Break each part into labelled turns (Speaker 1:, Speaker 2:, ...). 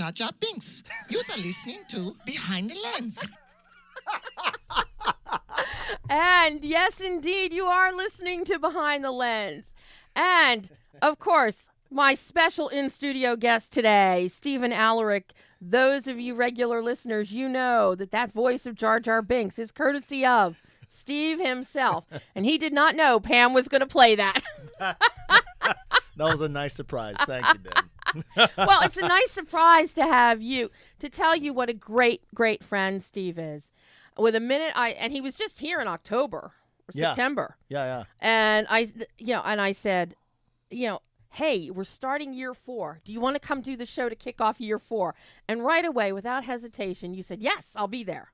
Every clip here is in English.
Speaker 1: Jar Jar Binks. You are listening to Behind the Lens.
Speaker 2: And yes, indeed, you are listening to Behind the Lens. And, of course, my special in-studio guest today, STEVEN ALLERICK. Those of you regular listeners, you know that voice of Jar Jar Binks is courtesy of Steve himself. And he did not know Pam was going to play that.
Speaker 3: That was a nice surprise. Thank you, Dan.
Speaker 2: Well, it's a nice surprise to have you, to tell you what a great, great friend Steve is. With a minute, and he was just here in October or September.
Speaker 3: Yeah.
Speaker 2: And I said, hey, we're starting year 4. Do you want to come do the show to kick off year 4? And right away, without hesitation, you said, yes, I'll be there.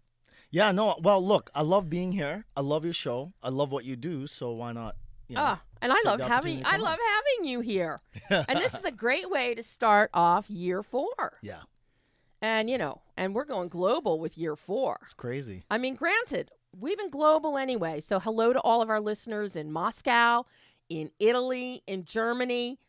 Speaker 3: Yeah, no, well, look, I love being here. I love your show. I love what you do, so why not?
Speaker 2: And I love having you here. And this is a great way to start off year 4.
Speaker 3: Yeah.
Speaker 2: And, and we're going global with year 4.
Speaker 3: It's crazy.
Speaker 2: I mean, granted, we've been global anyway. So hello to all of our listeners in Moscow, in Italy, in Germany,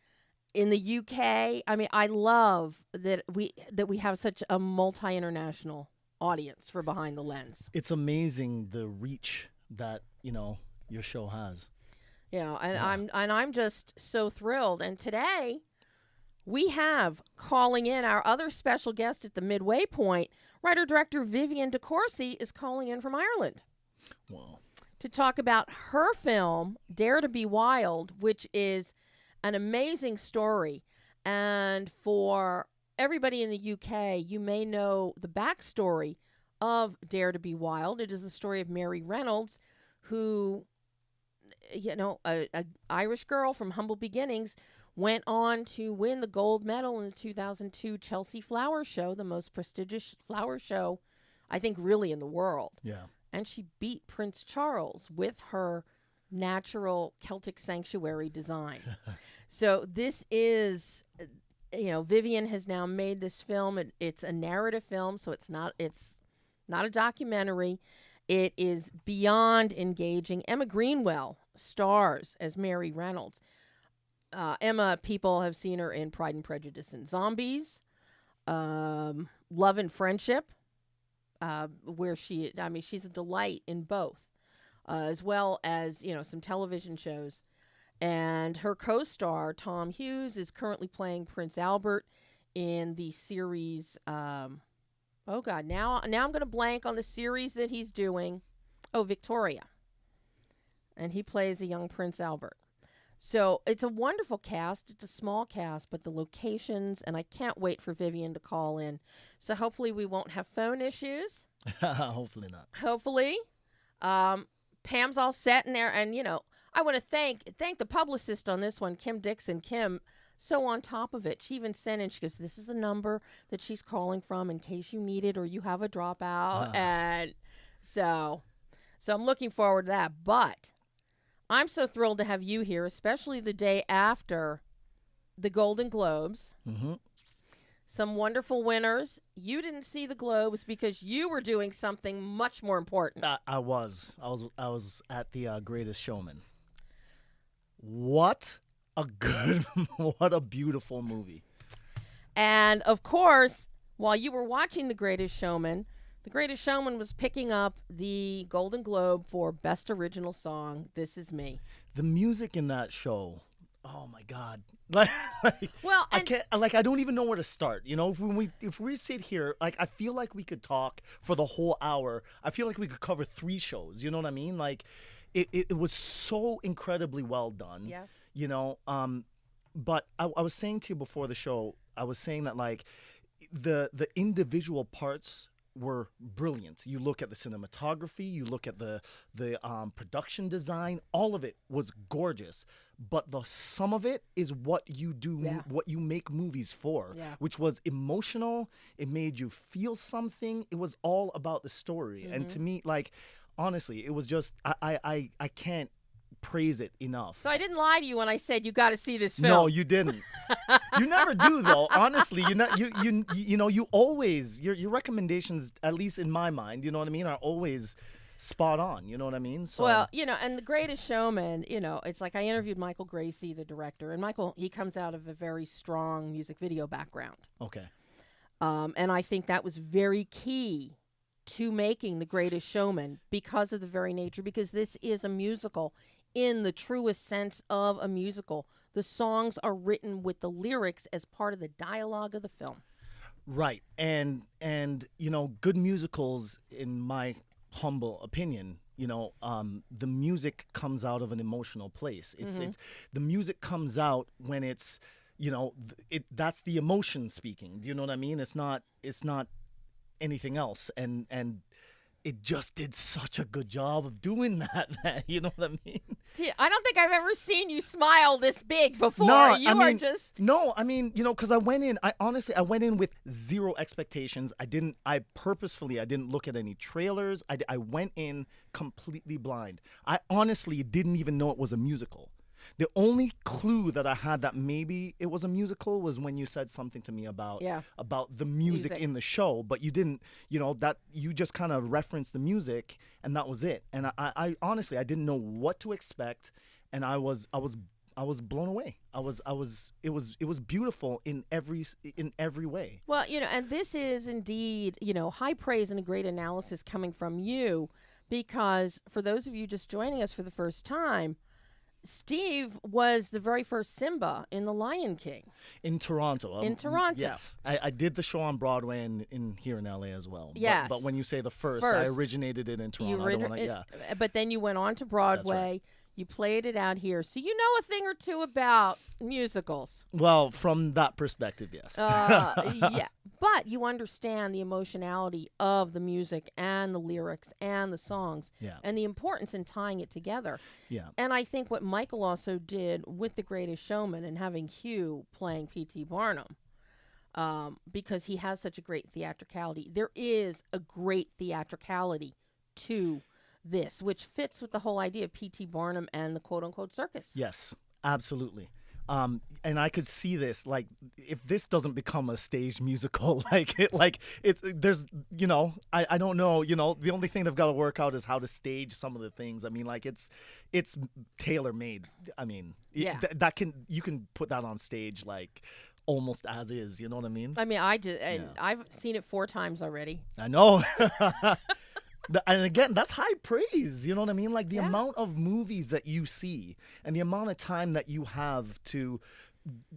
Speaker 2: in the UK. I mean, I love that we have such a multi-international audience for Behind the Lens.
Speaker 3: It's amazing the reach that, your show has.
Speaker 2: I'm just so thrilled. And today we have calling in our other special guest at the midway point, writer-director VIVIENNE DeCOURCY is calling in from Ireland.
Speaker 3: Wow. To
Speaker 2: talk about her film, Dare to Be Wild, which is an amazing story. And for everybody in the UK, you may know the backstory of Dare to Be Wild. It is the story of Mary Reynolds, who, a Irish girl from humble beginnings, went on to win the gold medal in the 2002 Chelsea Flower Show, the most prestigious flower show, I think, really in the world.
Speaker 3: Yeah.
Speaker 2: And she beat Prince Charles with her natural Celtic Sanctuary design. So this is, VIVIENNE has now made this film. It's a narrative film, so it's not a documentary. It is beyond engaging. Emma Greenwell stars as Mary Reynolds. Emma, people have seen her in Pride and Prejudice and Zombies, Love and Friendship, where she's a delight in both, as well as, some television shows. And her co-star, Tom Hughes, is currently playing Prince Albert in the series. Now I'm going to blank on the series that he's doing. Oh, Victoria. And he plays a young Prince Albert. So it's a wonderful cast. It's a small cast, but the locations, and I can't wait for VIVIENNE to call in. So hopefully we won't have phone issues.
Speaker 3: Hopefully not.
Speaker 2: Hopefully. Pam's all set in there. And, I want to thank the publicist on this one, Kim Dixon. Kim, so on top of it. She even sent in, she goes, this is the number that she's calling from in case you need it or you have a dropout. And so I'm looking forward to that. But I'm so thrilled to have you here, especially the day after the Golden Globes.
Speaker 3: Mm-hmm.
Speaker 2: Some wonderful winners. You didn't see the Globes because you were doing something much more important.
Speaker 3: I was at the Greatest Showman. What a beautiful movie.
Speaker 2: And of course, while you were watching The Greatest Showman, The Greatest Showman was picking up the Golden Globe for Best Original Song, This Is Me.
Speaker 3: The music in that show, oh my God. I don't even know where to start. If we sit here, I feel like we could talk for the whole hour. I feel like we could cover 3 shows. You know what I mean? It was so incredibly well done.
Speaker 2: Yeah.
Speaker 3: But I was saying to you before the show, I was saying that the individual parts were brilliant. You look at the cinematography, you look at the production design, all of it was gorgeous. But the sum of it is what you do, what you make movies for, which was emotional. It made you feel something. It was all about the story. Mm-hmm. And to me, honestly, it was just, I can't praise it enough.
Speaker 2: So I didn't lie to you when I said you got to see this film.
Speaker 3: No, you didn't. You never do, though. Honestly, you always, your recommendations, at least in my mind, you know what I mean, are always spot on. You know what I mean? So
Speaker 2: well, and The Greatest Showman, it's like I interviewed Michael Gracie, the director, and Michael, he comes out of a very strong music video background.
Speaker 3: Okay.
Speaker 2: And I think that was very key to making The Greatest Showman because of the very nature, because this is a musical in the truest sense of a musical. The songs are written with the lyrics as part of the dialogue of the film.
Speaker 3: Right. And you know, good musicals, in my humble opinion, you know, the music comes out of an emotional place. It's the music comes out when it's, you know, that's the emotion speaking. Do you know what I mean? It's not anything else. And it just did such a good job of doing that. You know what I mean?
Speaker 2: See, I don't think I've ever seen you smile this big before.
Speaker 3: No,
Speaker 2: I mean,
Speaker 3: you know, because I went in with zero expectations. I didn't look at any trailers. I went in completely blind. I honestly didn't even know it was a musical. The only clue that I had that maybe it was a musical was when you said something to me about the music in the show, but you didn't, you know, that you just kind of referenced the music and that was it. And I honestly, I didn't know what to expect, and I was blown away. It was beautiful in every way.
Speaker 2: Well, you know, and this is indeed, you know, high praise and a great analysis coming from you, because for those of you just joining us for the first time, Steve was the very first Simba in The Lion King.
Speaker 3: In Toronto.
Speaker 2: In Toronto.
Speaker 3: Yes. I did the show on Broadway and in here in LA as well.
Speaker 2: Yes.
Speaker 3: But when you say the first, I originated it in Toronto.
Speaker 2: But then you went on to Broadway.
Speaker 3: That's right.
Speaker 2: You played it out here. So you know a thing or two about musicals.
Speaker 3: Well, from that perspective, yes.
Speaker 2: Yeah. But you understand the emotionality of the music and the lyrics and the songs and the importance in tying it together.
Speaker 3: Yeah.
Speaker 2: And I think what Michael also did with The Greatest Showman and having Hugh playing P.T. Barnum, because he has such a great theatricality. There is a great theatricality to this, which fits with the whole idea of P.T. Barnum and the quote-unquote circus.
Speaker 3: Yes, absolutely. And I could see this, like, if this doesn't become a stage musical, there's, you know, I don't know, you know, the only thing they've got to work out is how to stage some of the things. I mean, like, it's tailor-made. I mean, you can put that on stage, like, almost as is, you know what I mean?
Speaker 2: I mean, I've seen it 4 times already.
Speaker 3: I know. And again, that's high praise. You know what I mean? Like the amount of movies that you see and the amount of time that you have to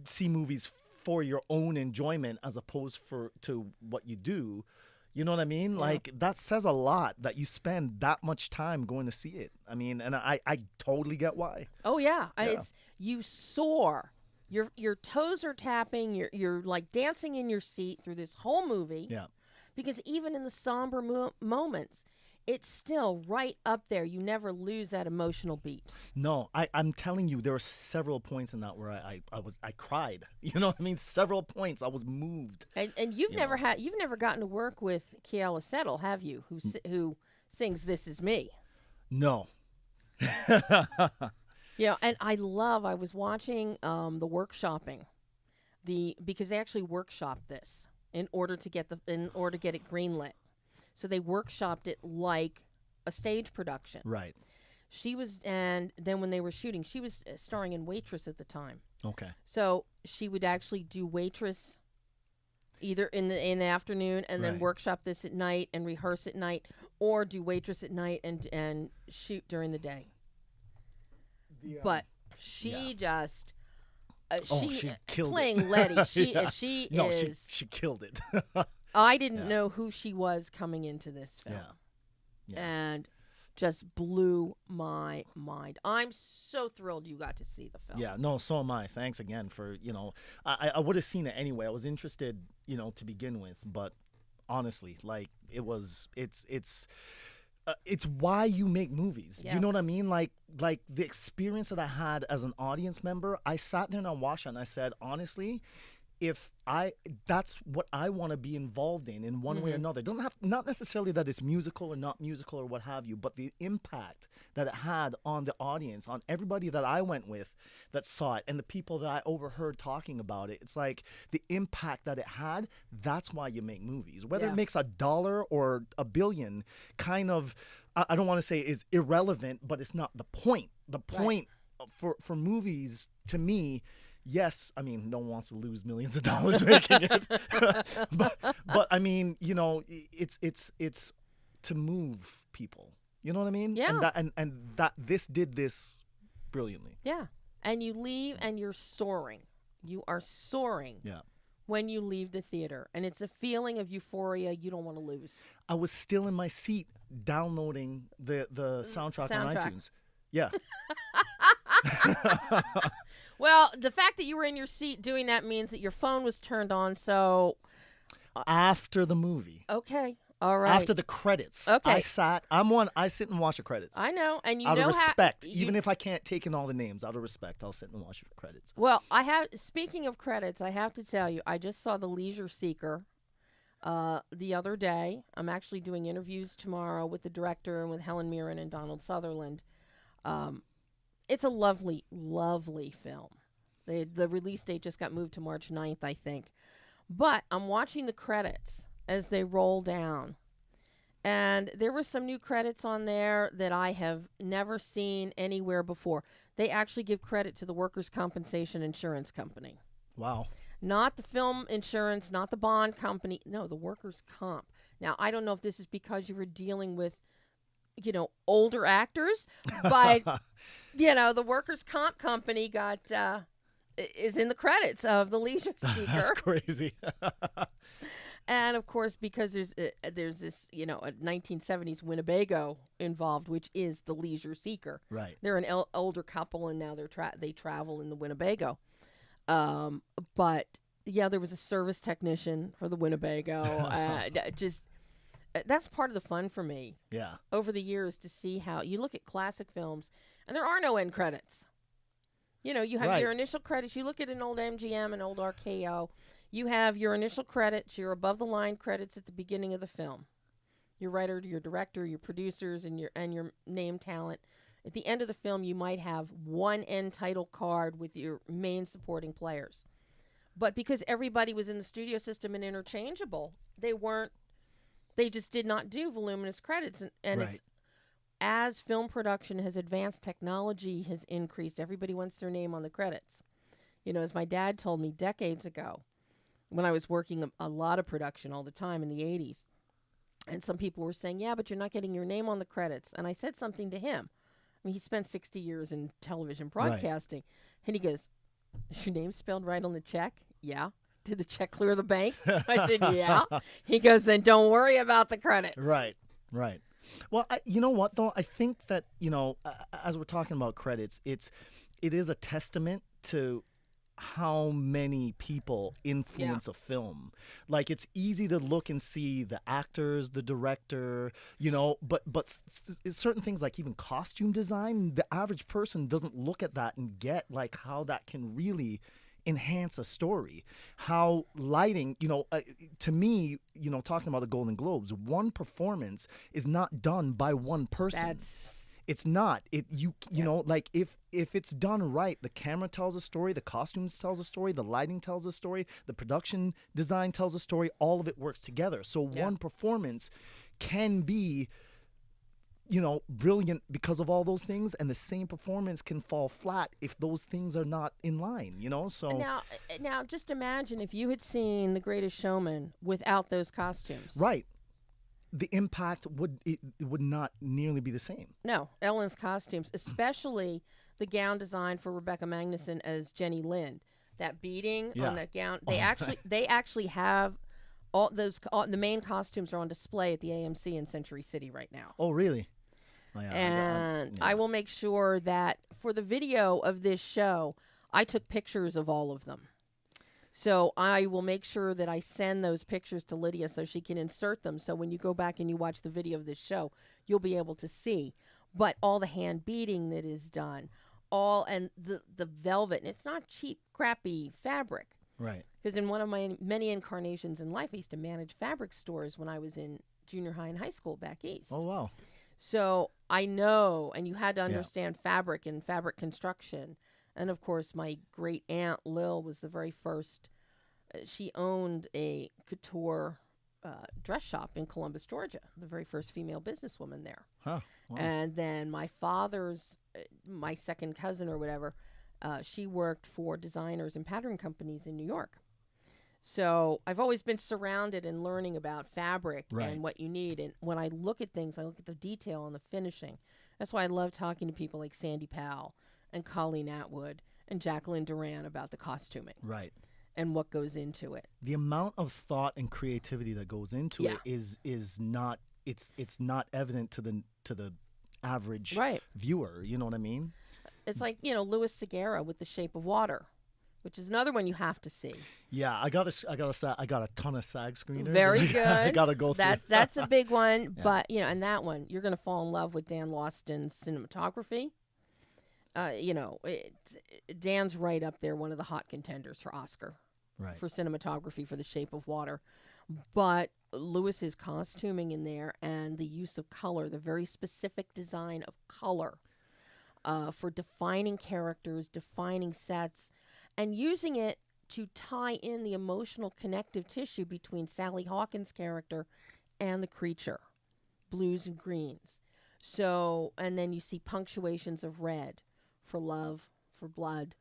Speaker 3: see movies for your own enjoyment as opposed to what you do. You know what I mean? Yeah. Like that says a lot that you spend that much time going to see it. I mean, and I totally get why.
Speaker 2: Oh yeah. It's you soar. Your toes are tapping. You're like dancing in your seat through this whole movie.
Speaker 3: Yeah.
Speaker 2: Because even in the somber moments, it's still right up there. You never lose that emotional beat.
Speaker 3: No, I'm telling you, there were several points in that where I cried. You know what I mean? Several points. I was moved.
Speaker 2: And you've never gotten to work with Kiala Settle, have you? Who sings "This Is Me"?
Speaker 3: No.
Speaker 2: You know, and I was watching the workshopping, because they actually workshopped this in order to get it greenlit. So they workshopped it like a stage production.
Speaker 3: Right.
Speaker 2: And then when they were shooting, she was starring in Waitress at the time.
Speaker 3: Okay.
Speaker 2: So she would actually do Waitress either in the afternoon and then workshop this at night and rehearse at night, or do Waitress at night and shoot during the day. But she just... she killed playing it. Letty. She
Speaker 3: killed it.
Speaker 2: I didn't know who she was coming into this film.
Speaker 3: Yeah.
Speaker 2: And just blew my mind. I'm so thrilled you got to see the film.
Speaker 3: Yeah, no, so am I. Thanks again for, you know, I would have seen it anyway. I was interested, you know, to begin with, but honestly, like it's why you make movies.
Speaker 2: Yeah.
Speaker 3: You know what I mean? Like the experience that I had as an audience member, I sat there and I watched it and I said, honestly, that's what I want to be involved in one way or another. It doesn't have, not necessarily that it's musical or not musical or what have you, but the impact that it had on the audience, on everybody that I went with that saw it, and the people that I overheard talking about it. It's like the impact that it had, that's why you make movies. Whether it makes $1 or $1 billion, kind of, I don't want to say is irrelevant, but it's not the point. The point for movies, to me, yes, I mean, no one wants to lose millions of dollars making it, but I mean, you know, it's to move people. You know what I mean?
Speaker 2: Yeah.
Speaker 3: And that this did this brilliantly.
Speaker 2: Yeah. And you leave and you're soaring. You are soaring.
Speaker 3: Yeah.
Speaker 2: When you leave the theater, and it's a feeling of euphoria you don't want to lose.
Speaker 3: I was still in my seat downloading the soundtrack on iTunes. Yeah.
Speaker 2: Well, the fact that you were in your seat doing that means that your phone was turned on, so...
Speaker 3: After the movie.
Speaker 2: Okay. All right.
Speaker 3: After the credits.
Speaker 2: Okay.
Speaker 3: I sit and watch the credits.
Speaker 2: I know, and you
Speaker 3: out
Speaker 2: know
Speaker 3: of respect,
Speaker 2: how...
Speaker 3: even if I can't take in all the names, out of respect, I'll sit and watch the credits.
Speaker 2: Well, speaking of credits, I have to tell you, I just saw The Leisure Seeker the other day. I'm actually doing interviews tomorrow with the director and with Helen Mirren and Donald Sutherland. It's a lovely, lovely film. The release date just got moved to March 9th, I think. But I'm watching the credits as they roll down. And there were some new credits on there that I have never seen anywhere before. They actually give credit to the Workers' Compensation Insurance Company.
Speaker 3: Wow.
Speaker 2: Not the film insurance, not the bond company. No, the workers' comp. Now, I don't know if this is because you were dealing with, older actors, but, the workers' comp company is in the credits of The Leisure Seeker.
Speaker 3: That's crazy.
Speaker 2: And, of course, because there's this, a 1970s Winnebago involved, which is The Leisure Seeker.
Speaker 3: Right.
Speaker 2: They're an older couple, and now they travel in the Winnebago. But yeah, there was a service technician for the Winnebago. That's part of the fun for me.
Speaker 3: Yeah.
Speaker 2: Over the years to see how you look at classic films and there are no end credits. You have your initial credits. You look at an old MGM, an old RKO. You have your initial credits, your above the line credits at the beginning of the film. Your writer, your director, your producers, and your name talent. At the end of the film, you might have one end title card with your main supporting players. But because everybody was in the studio system and interchangeable, they just did not do voluminous credits. And
Speaker 3: right.
Speaker 2: It's, as film production has advanced, technology has increased. Everybody wants their name on the credits. As my dad told me decades ago, when I was working a lot of production all the time in the 80s, and some people were saying, yeah, but you're not getting your name on the credits. And I said something to him. I mean, he spent 60 years in television broadcasting. Right. And he goes, is your name spelled right on the check? Yeah. Did the check clear the bank? I said, yeah. He goes, then don't worry about the credits.
Speaker 3: Right. Well, you know what, though? I think that, as we're talking about credits, it is a testament to how many people influence a film. Like, it's easy to look and see the actors, the director, but certain things like even costume design, the average person doesn't look at that and get like how that can really enhance a story. How lighting, to me, talking about the Golden Globes, one performance is not done by one person. It's not. Like if it's done right, the camera tells a story, the costumes tells a story, the lighting tells a story, the production design tells a story, all of it works together. So one performance can be, brilliant because of all those things, and the same performance can fall flat if those things are not in line, So
Speaker 2: now just imagine if you had seen The Greatest Showman without those costumes.
Speaker 3: Right. The impact would not nearly be the same. No,
Speaker 2: Ellen's costumes, especially the gown design for Rebecca Magnuson as Jenny Lind, that beading on that gown. They actually have all those. The main costumes are on display at the AMC in Century City right now.
Speaker 3: Oh, really? Oh, yeah,
Speaker 2: and I will make sure that for the video of this show, I took pictures of all of them. So I will make sure that I send those pictures to Lydia so she can insert them. So when you go back and you watch the video of this show, you'll be able to see. But all the hand beading that is done, and the velvet, and it's not cheap, crappy fabric.
Speaker 3: Right.
Speaker 2: Because in one of my many incarnations in life, I used to manage fabric stores when I was in junior high and high school back east.
Speaker 3: Oh, wow.
Speaker 2: So I know, and you had to understand fabric and fabric construction. And, of course, my great-aunt Lil was the very first. She owned a couture dress shop in Columbus, Georgia, the very first female businesswoman there.
Speaker 3: Huh. Wow.
Speaker 2: And then my father's, my second cousin or whatever, she worked for designers and pattern companies in New York. So I've always been surrounded and learning about fabric and what you need. And when I look at things, I look at the detail and the finishing. That's why I love talking to people like Sandy Powell and Colleen Atwood and Jacqueline Duran about the costuming.
Speaker 3: Right.
Speaker 2: And what goes into it.
Speaker 3: The amount of thought and creativity that goes into it is not it's not evident to the average viewer. You know what I mean?
Speaker 2: It's like, Louis Segura with The Shape of Water, which is another one you have to see.
Speaker 3: Yeah, I got a ton of SAG screeners.
Speaker 2: Very good.
Speaker 3: I got to go through.
Speaker 2: That's a big one, but and that one you're going to fall in love with Dan Lawston's cinematography. Dan's right up there, one of the hot contenders for Oscar for cinematography for The Shape of Water. But Lewis's costuming in there and the use of color, the very specific design of color for defining characters, defining sets, and using it to tie in the emotional connective tissue between Sally Hawkins' character and the creature, blues and greens. So, and then you see punctuations of red for love, for blood.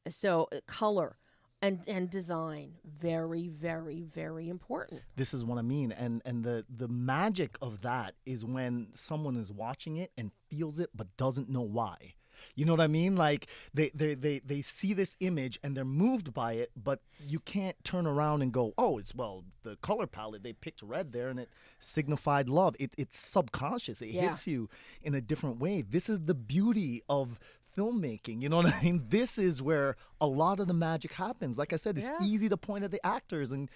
Speaker 2: So color and design, very, very, very important.
Speaker 3: This is what I mean. And the magic of that is when someone is watching it and feels it but doesn't know why. You know what I mean? Like they see this image and they're moved by it, but you can't turn around and go, oh, the color palette, they picked red there and it signified love. It's subconscious. It hits you in a different way. This is the beauty of filmmaking. You know what I mean? This is where a lot of the magic happens. Like I said, it's easy to point at the actors and,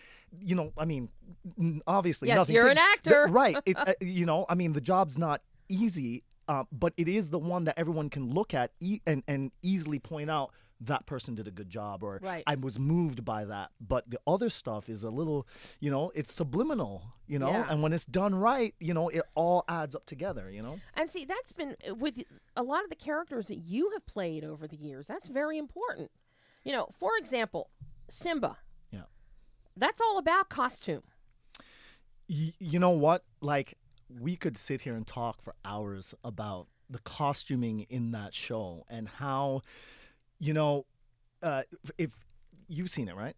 Speaker 3: obviously.
Speaker 2: Yes, you're an actor.
Speaker 3: Right. It's, the job's not easy. But it is the one that everyone can look at and easily point out that person did a good job or I was moved by that. But the other stuff is a little, it's subliminal, and when it's done right, it all adds up together,
Speaker 2: And see, that's been with a lot of the characters that you have played over the years. That's very important. For example, Simba.
Speaker 3: Yeah.
Speaker 2: That's all about costume.
Speaker 3: You know what? Like, we could sit here and talk for hours about the costuming in that show and how, if you've seen it, right?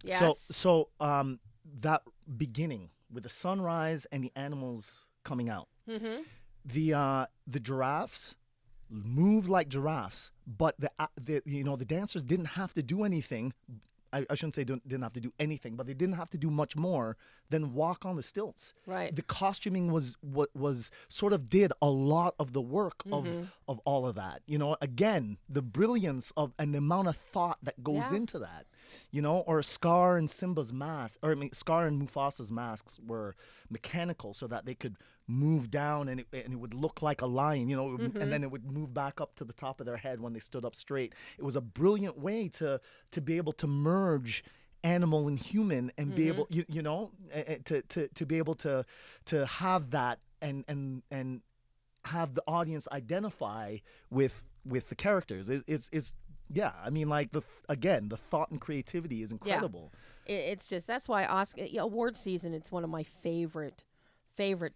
Speaker 2: Yes.
Speaker 3: So that beginning with the sunrise and the animals coming out, the giraffes moved like giraffes, but the dancers didn't have to do anything. I shouldn't say didn't have to do anything, but they didn't have to do much more than walk on the stilts.
Speaker 2: Right.
Speaker 3: The costuming was sort of did a lot of the work of all of that. Again, the brilliance of and the amount of thought that goes into that. Or Scar and Simba's mask, Scar and Mufasa's masks were mechanical so that they could move down and it would look like a lion, and then it would move back up to the top of their head when they stood up straight. It was a brilliant way to be able to merge animal and human and be able, to be able to have that and have the audience identify with the characters. It's the thought and creativity is incredible.
Speaker 2: Yeah. It's just, that's why Oscar award season, it's one of my favorite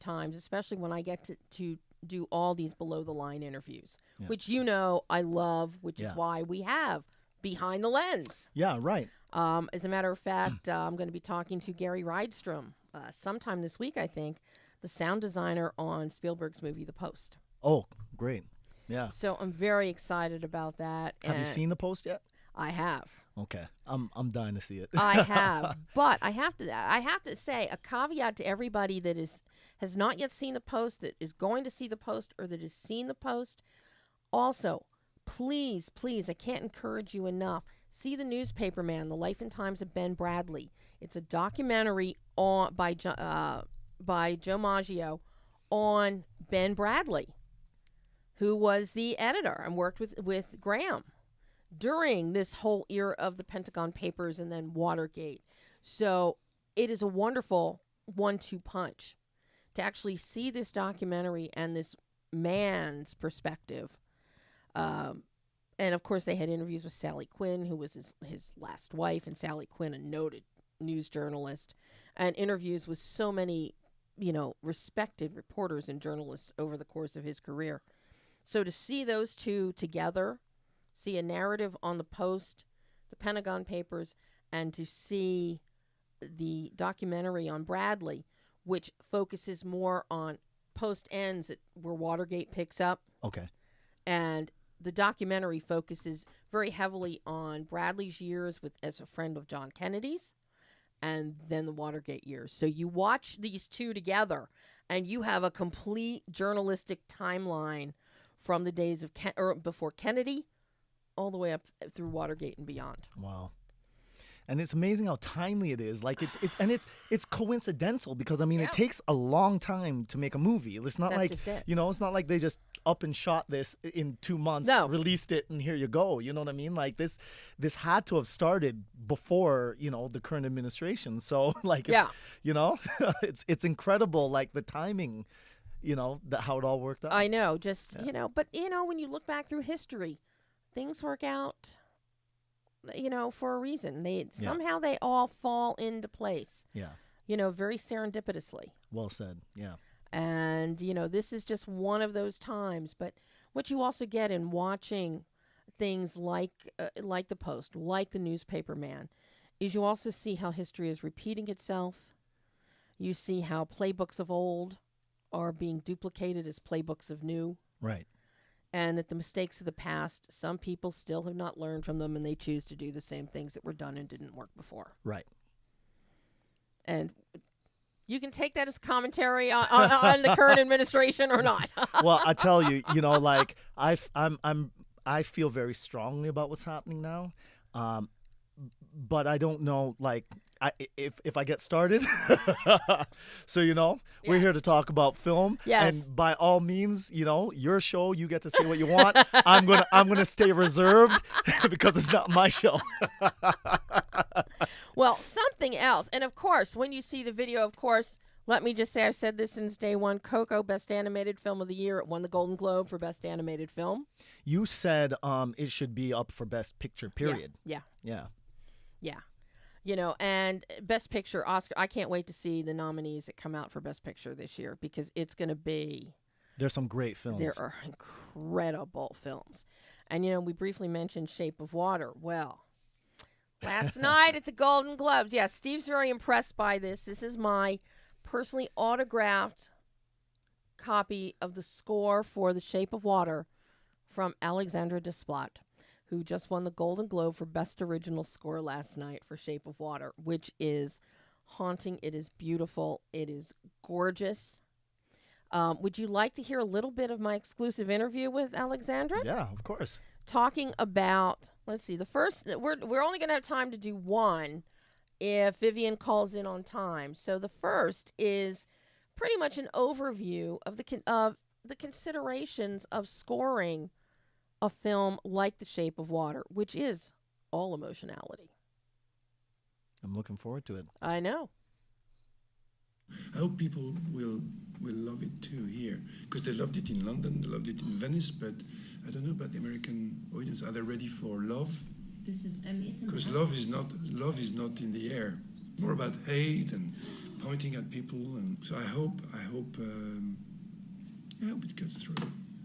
Speaker 2: times, especially when I get to do all these below the line interviews, which I love, which is why we have Behind the Lens.
Speaker 3: Yeah, right.
Speaker 2: As a matter of fact, I'm going to be talking to Gary Rydstrom sometime this week, I think, the sound designer on Spielberg's movie The Post.
Speaker 3: Oh, great. Yeah.
Speaker 2: So I'm very excited about that.
Speaker 3: Have you seen The Post yet?
Speaker 2: I have.
Speaker 3: Okay. I'm dying to see it.
Speaker 2: I have. But I have to say a caveat to everybody that has not yet seen The Post, that is going to see The Post, or that has seen The Post. Also, please, I can't encourage you enough. See The Newspaper Man, The Life and Times of Ben Bradley. It's a documentary by Joe Maggio on Ben Bradley, who was the editor and worked with Graham during this whole era of the Pentagon Papers and then Watergate. So it is a wonderful 1-2 punch to actually see this documentary and this man's perspective. And of course they had interviews with Sally Quinn, who was his last wife, and Sally Quinn, a noted news journalist, and interviews with so many, respected reporters and journalists over the course of his career. So to see those two together see a narrative on the Post, the Pentagon Papers, and to see the documentary on Bradley, which focuses more on Post ends at where Watergate picks up.
Speaker 3: Okay.
Speaker 2: And the documentary focuses very heavily on Bradley's years as a friend of John Kennedy's, and then the Watergate years. So you watch these two together, and you have a complete journalistic timeline from the days of before Kennedy, all the way up through Watergate and beyond.
Speaker 3: Wow. And it's amazing how timely it is. Like it's coincidental because I mean it takes a long time to make a movie. It's not
Speaker 2: That's just it.
Speaker 3: it's not like they just up and shot this in 2 months, released it, and here you go. You know what I mean? Like this had to have started before, the current administration. So like it's it's incredible, like the timing, how it all worked out.
Speaker 2: I know, but when you look back through history, things work out for a reason. Somehow they all fall into place.
Speaker 3: Yeah.
Speaker 2: Very serendipitously.
Speaker 3: Well said. Yeah.
Speaker 2: And, this is just one of those times. But what you also get in watching things like the Post, like the Newspaper Man, is you also see how history is repeating itself. You see how playbooks of old are being duplicated as playbooks of new.
Speaker 3: Right.
Speaker 2: And that the mistakes of the past, some people still have not learned from them, and they choose to do the same things that were done and didn't work before.
Speaker 3: Right.
Speaker 2: And you can take that as commentary on the current administration or not.
Speaker 3: Well, I tell you, like I feel very strongly about what's happening now, but I don't know, like. If I get started, so we're here to talk about film, and by all means, your show, you get to say what you want. I'm gonna stay reserved because it's not my show.
Speaker 2: Well, something else, and of course, when you see the video, of course, let me just say I've said this since day one. Coco, Best Animated Film of the Year, it won the Golden Globe for Best Animated Film.
Speaker 3: You said it should be up for Best Picture. Period.
Speaker 2: Yeah.
Speaker 3: Yeah.
Speaker 2: And Best Picture, Oscar, I can't wait to see the nominees that come out for Best Picture this year because it's going to be...
Speaker 3: There's some great films.
Speaker 2: There are incredible films. And, we briefly mentioned Shape of Water. Well, last night at the Golden Globes, Steve's very impressed by this. This is my personally autographed copy of the score for The Shape of Water from Alexandre Desplat, who just won the Golden Globe for Best Original Score last night for Shape of Water, which is haunting. It is beautiful. It is gorgeous. Would you like to hear a little bit of my exclusive interview with Alexandra?
Speaker 3: Yeah, of course.
Speaker 2: Talking about, let's see, the first, we're only going to have time to do one if Vivienne calls in on time. So the first is pretty much an overview of the considerations of scoring a film like The Shape of Water, which is all emotionality.
Speaker 3: I'm looking forward to it.
Speaker 2: I know.
Speaker 4: I hope people will love it too here, because they loved it in London, they loved it in Venice, but I don't know about the American audience. Are they ready for love?
Speaker 5: It's
Speaker 4: because love is not in the air. It's more about hate and pointing at people, and so I hope it gets through.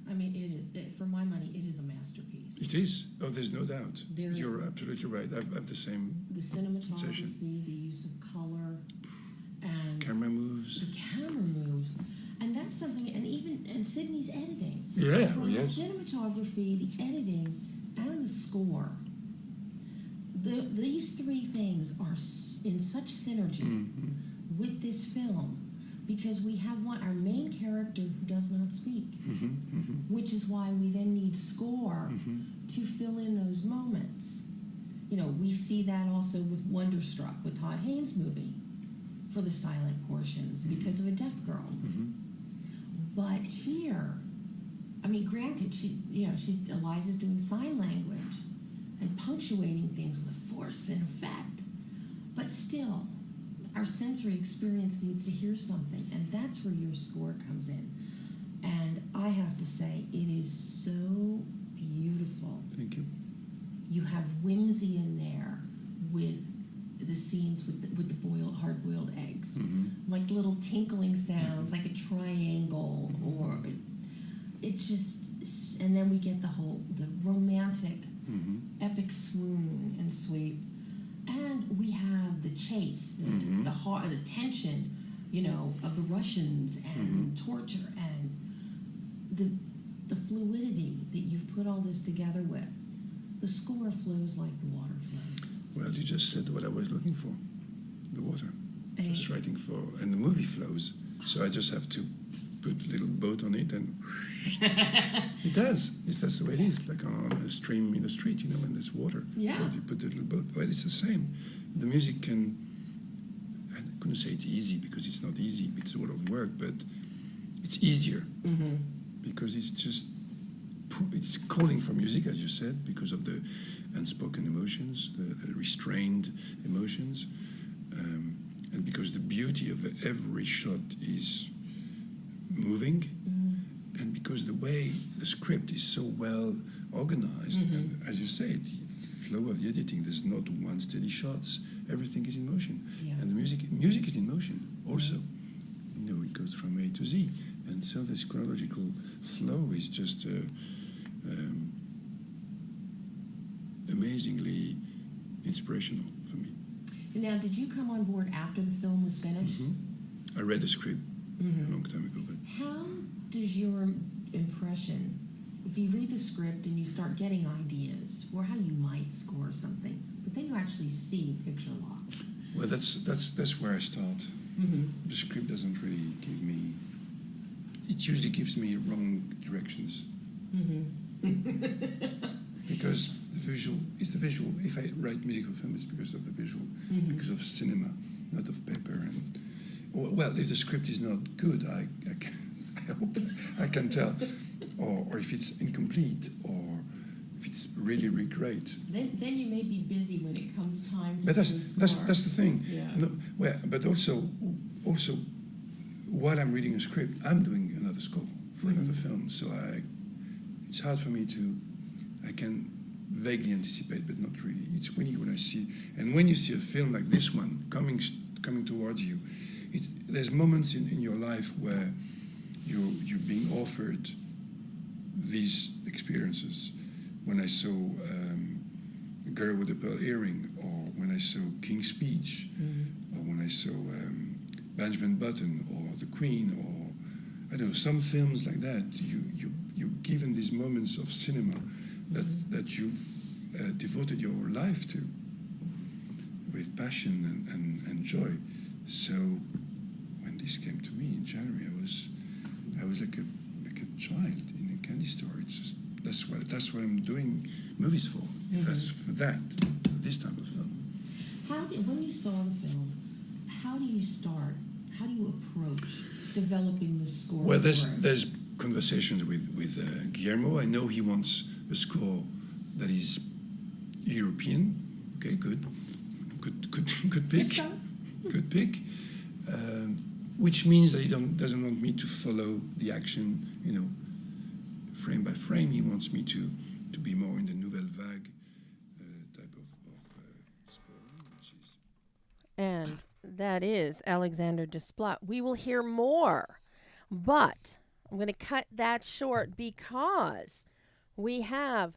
Speaker 5: I mean, it is, for my money, it is a masterpiece.
Speaker 4: It is. Oh, there's no doubt. You're absolutely right. I have the same
Speaker 5: cinematography,
Speaker 4: sensation.
Speaker 5: the use of color, and
Speaker 4: camera moves.
Speaker 5: The camera moves, and that's something. And Sydney's editing.
Speaker 4: Yeah.
Speaker 5: Between the cinematography, the editing, and the score, these three things are in such synergy with this film. Because we have our main character who does not speak, which is why we then need score to fill in those moments. We see that also with Wonderstruck, with Todd Haynes' movie, for the silent portions because of a deaf girl. But here, I mean, granted, Eliza's doing sign language and punctuating things with force and effect, but still, our sensory experience needs to hear something, and that's where your score comes in. And I have to say, it is so beautiful.
Speaker 4: Thank you.
Speaker 5: You have whimsy in there with the scenes with the hard-boiled eggs, like little tinkling sounds, like a triangle, or it's just. And then we get the romantic epic swoon and sweep. And we have the chase, the heart, the tension, of the Russians and torture and the fluidity that you've put all this together with. The score flows like the water flows.
Speaker 4: Well, you just said what I was looking for, the water. Just writing for, and the movie flows. So I just have to put a little boat on it, and it does. That's the way it is, like on a stream in the street, when there's water.
Speaker 5: Yeah.
Speaker 4: So you put a little boat. Well, it's the same. The music can, I couldn't say it's easy because it's not easy. It's a lot of work, but it's easier because it's just, it's calling for music, as you said, because of the unspoken emotions, the restrained emotions, and because the beauty of every shot is moving, and because the way the script is so well organized, and as you say, the flow of the editing, there's not one steady shots, everything is in motion.
Speaker 5: Yeah.
Speaker 4: And the music is in motion also. It goes from A to Z. And so this chronological flow is just amazingly inspirational for me.
Speaker 5: Now, did you come on board after the film was finished?
Speaker 4: I read the script a long time ago. But
Speaker 5: How does your impression, if you read the script and you start getting ideas for how you might score something, but then you actually see picture lock?
Speaker 4: well, that's where I start. The script doesn't really give me. It usually gives me wrong directions. Because the visual is the visual. If I write musical film, it's because of the visual, because of cinema, not of paper. And well, if the script is not good, I hope I can tell, or if it's incomplete, or if it's really, really great.
Speaker 5: Then you may be busy when it comes time to
Speaker 4: But
Speaker 5: do the score.
Speaker 4: that's the thing.
Speaker 5: Yeah.
Speaker 4: No, well, but also while I'm reading a script, I'm doing another score for another film. So it's hard for me to. I can vaguely anticipate, but not really. It's when I see, and when you see a film like this one coming towards you, there's moments in your life where you're being offered these experiences. When I saw A Girl with a Pearl Earring, or when I saw King's Speech, or when I saw Benjamin Button, or The Queen, or I don't know, some films like that, you're given these moments of cinema that you've devoted your life to with passion and joy. So when this came to me in January, I was like a child in a candy store. It's just that's what I'm doing movies for. That's for this type of film.
Speaker 5: When you saw the film, how do you start? How do you approach developing the score?
Speaker 4: Well, there's conversations with Guillermo. I know he wants a score that is European. Okay, good pick.
Speaker 5: Yes,
Speaker 4: Good pick. Which means that he doesn't want me to follow the action, frame by frame. He wants me to be more in the nouvelle vague type of scoring, which is.
Speaker 2: And that is Alexander Desplat. We will hear more, but I'm going to cut that short because we have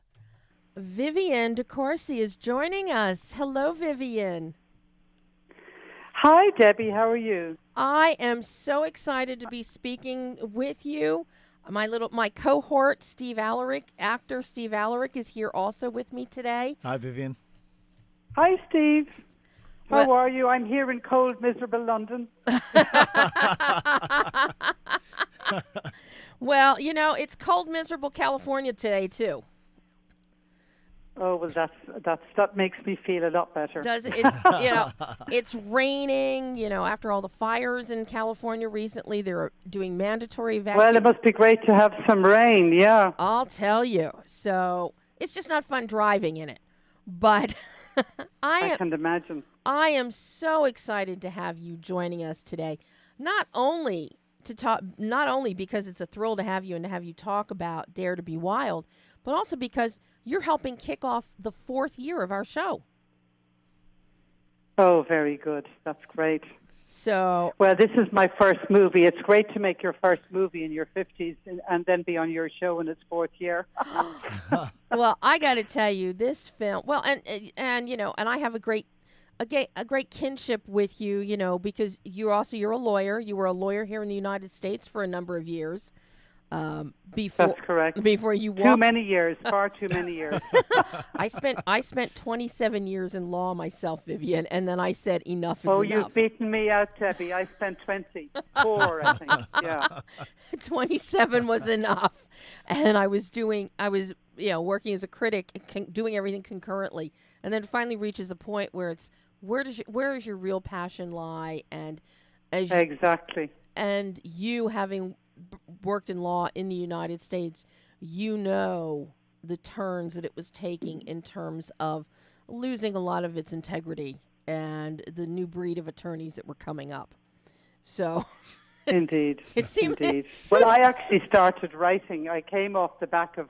Speaker 2: VIVIENNE DeCOURCY is joining us. Hello, VIVIENNE.
Speaker 6: Hi, Debbie. How are you?
Speaker 2: I am so excited to be speaking with you. My cohort, actor Steve Allerick, is here also with me today.
Speaker 3: Hi, Vivienne.
Speaker 6: Hi, Steve. How
Speaker 2: Well-
Speaker 6: are you? I'm here in cold, miserable London.
Speaker 2: Well, it's cold, miserable California today too.
Speaker 6: Oh, well, that makes me feel a lot better.
Speaker 2: Does it? It's raining. After all the fires in California recently, they're doing mandatory
Speaker 6: Well,
Speaker 2: evacuation.
Speaker 6: it must be great to have some rain, yeah.
Speaker 2: I'll tell you. So it's just not fun driving in it. But
Speaker 6: I can imagine.
Speaker 2: I am so excited to have you joining us today. Not only because it's a thrill to have you and to have you talk about Dare to Be Wild, but also because you're helping kick off the 4th year of our show.
Speaker 6: Oh, very good. That's great.
Speaker 2: So,
Speaker 6: Well, this is my first movie. It's great to make your first movie in your 50s and then be on your show in its fourth year.
Speaker 2: well, I got to tell you, this film. Well, and you know, and I have a great kinship with you, you know, because you're a lawyer. You were a lawyer here in the United States for a number of years. Before
Speaker 6: That's correct.
Speaker 2: Before you
Speaker 6: Too
Speaker 2: walked,
Speaker 6: many years, far too many years.
Speaker 2: I spent 27 years in law myself, Vivienne, and then I said enough is
Speaker 6: Oh,
Speaker 2: enough.
Speaker 6: you've beaten me out, Debbie. I spent 24, I think. Yeah.
Speaker 2: 27 was enough, and I was working as a critic, doing everything concurrently, and then it finally reaches a point where it's where does your real passion lie, and
Speaker 6: Exactly.
Speaker 2: and you having worked in law in the United States, you know the turns that it was taking in terms of losing a lot of its integrity and the new breed of attorneys that were coming up. So
Speaker 6: Indeed.
Speaker 2: it seemed
Speaker 6: Indeed. Well, I actually started writing. I came off the back of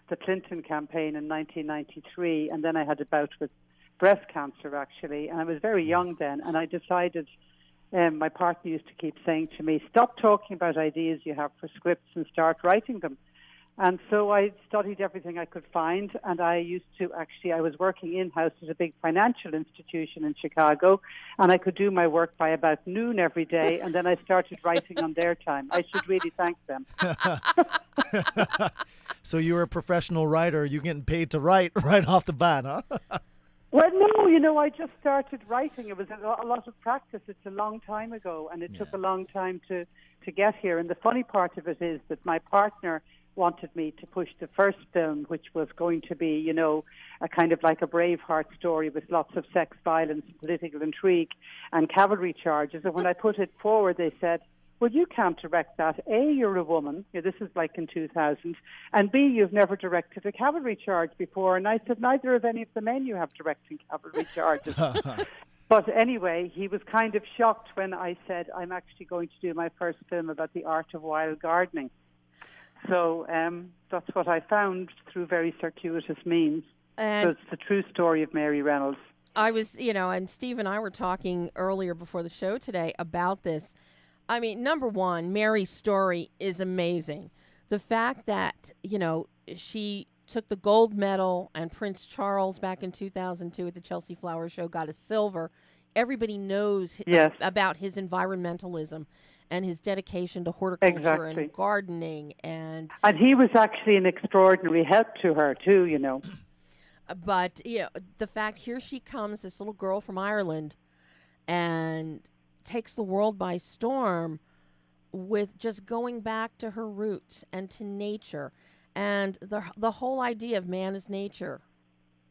Speaker 6: the Clinton campaign in 1993, and then I had a bout with breast cancer, actually, and I was very young then, and I decided, my partner used to keep saying to me, stop talking about ideas you have for scripts and start writing them. And so I studied everything I could find, and I was working in-house at a big financial institution in Chicago, and I could do my work by about noon every day, and then I started writing on their time. I should really thank them.
Speaker 3: So you were a professional writer. You're getting paid to write right off the bat, huh?
Speaker 6: Well, no, I just started writing. It was a lot of practice. It's a long time ago, and it took a long time to get here. And the funny part of it is that my partner wanted me to push the first film, which was going to be, you know, a kind of like a Braveheart story with lots of sex, violence, political intrigue, and cavalry charges. And when I put it forward, they said, well, you can't direct that. A, you're a woman. This is like in 2000. And B, you've never directed a cavalry charge before. And I said, neither of any of the men you have directing cavalry charges. But anyway, he was kind of shocked when I said, I'm actually going to do my first film about the art of wild gardening. So that's what I found through very circuitous means. So it's the true story of Mary Reynolds.
Speaker 2: I was, and Steve and I were talking earlier before the show today about this. I mean, number one, Mary's story is amazing. The fact that, she took the gold medal and Prince Charles back in 2002 at the Chelsea Flower Show got a silver. Everybody knows about his environmentalism and his dedication to horticulture and gardening. And
Speaker 6: he was actually an extraordinary help to her, too,
Speaker 2: But, the fact here she comes, this little girl from Ireland, and takes the world by storm with just going back to her roots and to nature. And the whole idea of man is nature.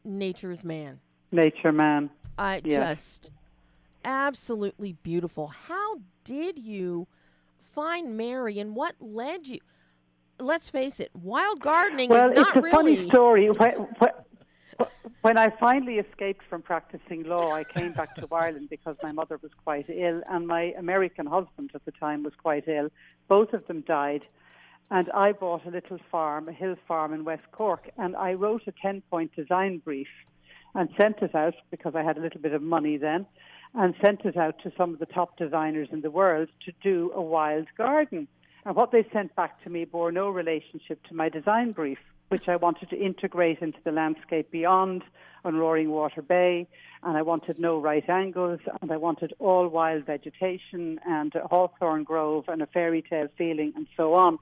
Speaker 2: Nature is man.
Speaker 6: Nature man.
Speaker 2: Just absolutely beautiful. How did you find Mary, and what led you? Let's face it, wild gardening is not really...
Speaker 6: Well, it's a funny story. When I finally escaped from practicing law, I came back to Ireland because my mother was quite ill, and my American husband at the time was quite ill. Both of them died. And I bought a little farm, a hill farm in West Cork, and I wrote a 10-point design brief and sent it out because I had a little bit of money then, and sent it out to some of the top designers in the world to do a wild garden. And what they sent back to me bore no relationship to my design brief, which I wanted to integrate into the landscape beyond on Roaring Water Bay, and I wanted no right angles, and I wanted all wild vegetation and a hawthorn grove and a fairy tale feeling and so on.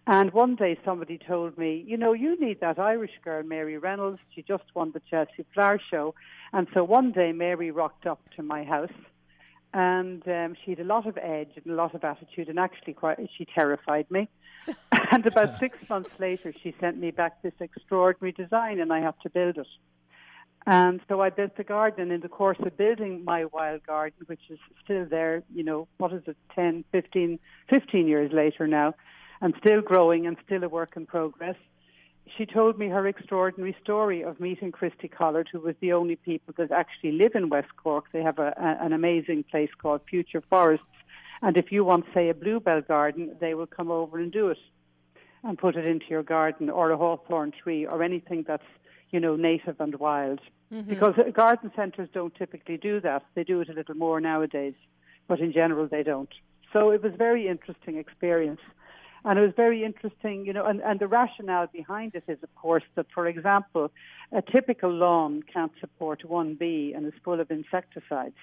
Speaker 6: And one day somebody told me, you need that Irish girl, Mary Reynolds. She just won the Chelsea Flower Show. And so one day Mary rocked up to my house, and she had a lot of edge and a lot of attitude, and actually she terrified me. And about 6 months later, she sent me back this extraordinary design, and I had to build it. And so I built the garden, and in the course of building my wild garden, which is still there, 10, 15 years later now, and still growing and still a work in progress, she told me her extraordinary story of meeting Christy Collard, who was the only people that actually live in West Cork. They have an amazing place called Future Forests. And if you want, say, a bluebell garden, they will come over and do it and put it into your garden, or a hawthorn tree, or anything that's, native and wild. Mm-hmm. Because garden centres don't typically do that. They do it a little more nowadays. but in general they don't. So it was a very interesting experience. And it was very interesting, and the rationale behind it is, of course, that, for example, a typical lawn can't support one bee and is full of insecticides.